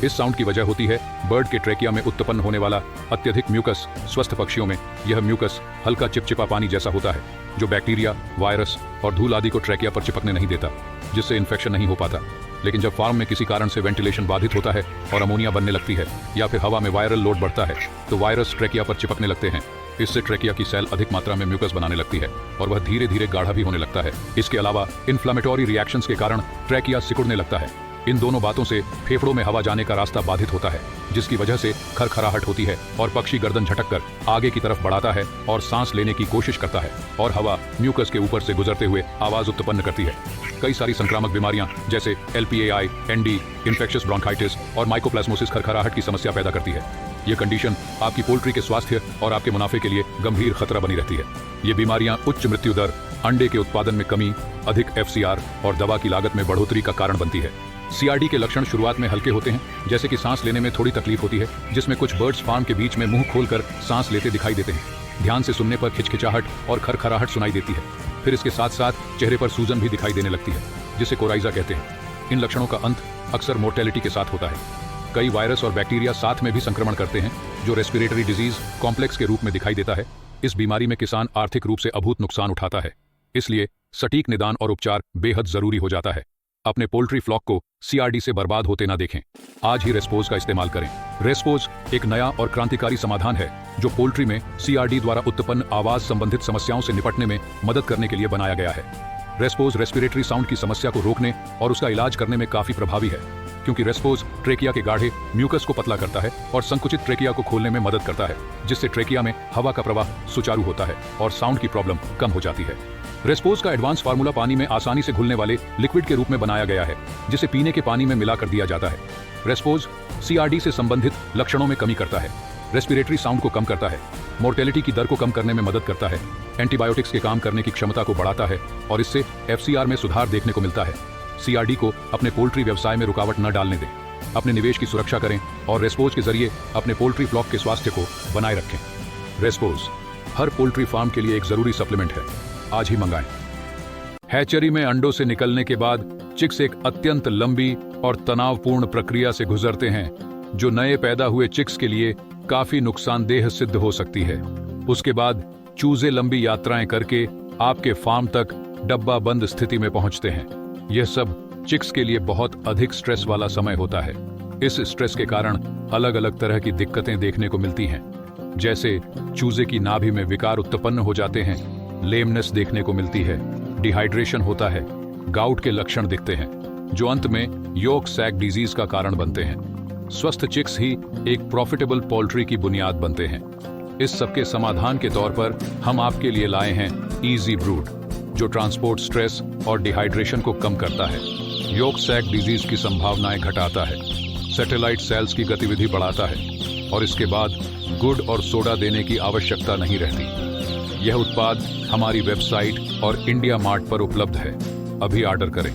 इस साउंड की वजह होती है बर्ड के ट्रेकिया में उत्पन्न होने वाला अत्यधिक म्यूकस। स्वस्थ पक्षियों में यह म्यूकस हल्का चिपचिपा पानी जैसा होता है जो बैक्टीरिया, वायरस और धूल आदि को ट्रेकिया पर चिपकने नहीं देता, जिससे इन्फेक्शन नहीं हो पाता। लेकिन जब फार्म में किसी कारण से वेंटिलेशन बाधित होता है और अमोनिया बनने लगती है या फिर हवा में वायरल लोड बढ़ता है तो वायरस ट्रेकिया पर चिपकने लगते हैं। इससे ट्रेकिया की सेल अधिक मात्रा में म्यूकस बनाने लगती है और वह धीरे धीरे गाढ़ा भी होने लगता है। इसके अलावा इन्फ्लामेटरी रिएक्शंस के कारण ट्रेकिया सिकुड़ने लगता है। इन दोनों बातों से फेफड़ों में हवा जाने का रास्ता बाधित होता है, जिसकी वजह से खरखराहट होती है और पक्षी गर्दन झटककर आगे की तरफ बढ़ाता है और सांस लेने की कोशिश करता है और हवा म्यूकस के ऊपर से गुजरते हुए आवाज उत्पन्न करती है। कई सारी संक्रामक बीमारियां जैसे LPAI, ND, इन्फेक्शियस ब्रोंकाइटिस और माइकोप्लाज्मोसिस खरखराहट की समस्या पैदा करती है। ये कंडीशन आपकी पोल्ट्री के स्वास्थ्य और आपके मुनाफे के लिए गंभीर खतरा बनी रहती है। ये बीमारियां उच्च मृत्यु दर, अंडे के उत्पादन में कमी, अधिक FCR और दवा की लागत में बढ़ोतरी का कारण बनती है। CRD के लक्षण शुरुआत में हल्के होते हैं, जैसे कि सांस लेने में थोड़ी तकलीफ होती है, जिसमें कुछ बर्ड्स फार्म के बीच में मुंह खोलकर सांस लेते दिखाई देते हैं। ध्यान से सुनने पर खिचखिचाहट और खरखराहट सुनाई देती है। फिर इसके साथ साथ चेहरे पर सूजन भी दिखाई देने लगती है, जिसे कोराइजा कहते हैं। इन लक्षणों का अंत अक्सर मोर्टेलिटी के साथ होता है। कई वायरस और बैक्टीरिया साथ में भी संक्रमण करते हैं, जो रेस्पिरेटरी डिजीज कॉम्प्लेक्स के रूप में दिखाई देता है। इस बीमारी में किसान आर्थिक रूप से अभूत नुकसान उठाता है, इसलिए सटीक निदान और उपचार बेहद जरूरी हो जाता है। अपने पोल्ट्री फ्लॉक को CRD से बर्बाद होते ना देखें। आज ही रेस्पोज का इस्तेमाल करें। रेस्पोज एक नया और क्रांतिकारी समाधान है जो पोल्ट्री में CRD द्वारा उत्पन्न आवाज संबंधित समस्याओं से निपटने में मदद करने के लिए बनाया गया है। रेस्पोज रेस्पिरेटरी साउंड की समस्या को रोकने और उसका इलाज करने में काफी प्रभावी है, क्योंकि रेस्पोज ट्रेकिया के गाढ़े म्यूकस को पतला करता है और संकुचित ट्रेकिया को खोलने में मदद करता है, जिससे ट्रेकिया में हवा का प्रवाह सुचारू होता है और साउंड की प्रॉब्लम कम हो जाती है। रेस्पोज का एडवांस फार्मूला पानी में आसानी से घुलने वाले लिक्विड के रूप में बनाया गया है, जिसे पीने के पानी में मिला कर दिया जाता है। रेस्पोज CRD से संबंधित लक्षणों में कमी करता है, रेस्पिरेटरी साउंड को कम करता है, मोर्टेलिटी की दर को कम करने में मदद करता है, एंटीबायोटिक्स के काम करने की क्षमता को बढ़ाता है और इससे FCR में सुधार देखने को मिलता है। CRD को अपने पोल्ट्री व्यवसाय में रुकावट न डालने दें। अपने निवेश की सुरक्षा करें और रेस्पोज के जरिए अपने पोल्ट्री फ्लॉक के स्वास्थ्य को बनाए रखें। रेस्पोज हर पोल्ट्री फार्म के लिए एक जरूरी सप्लीमेंट है। आज ही मंगाएं। हैचरी में अंडों से निकलने के बाद चिक्स एक अत्यंत लंबी और तनावपूर्ण प्रक्रिया से गुजरते हैं, जो नए पैदा हुए चिक्स के लिए काफी नुकसानदेह सिद्ध हो सकती है। उसके बाद चूजे लंबी यात्राएं करके आपके फार्म तक डब्बा बंद स्थिति में पहुंचते हैं। यह सब चिक्स के लिए बहुत अधिक स्ट्रेस वाला समय होता है। इस स्ट्रेस के कारण अलग अलग तरह की दिक्कतें देखने को मिलती हैं, जैसे चूजे की नाभि में विकार उत्पन्न हो जाते हैं, लेमनेस देखने को मिलती है, डिहाइड्रेशन होता है, गाउट के लक्षण दिखते हैं, जो अंत में योक सैक डिजीज का कारण बनते हैं। स्वस्थ चिक्स ही एक प्रॉफिटेबल पोल्ट्री की बुनियाद बनते हैं। इस सबके समाधान के तौर पर हम आपके लिए लाए हैं इजी ब्रूड, जो ट्रांसपोर्ट स्ट्रेस और डिहाइड्रेशन को कम करता है, योक सैक डिजीज की संभावनाएं घटाता है, सैटेलाइट सेल्स की गतिविधि बढ़ाता है और इसके बाद गुड़ और सोडा देने की आवश्यकता नहीं रहती। यह उत्पाद हमारी वेबसाइट और इंडिया मार्ट पर उपलब्ध है। अभी ऑर्डर करें।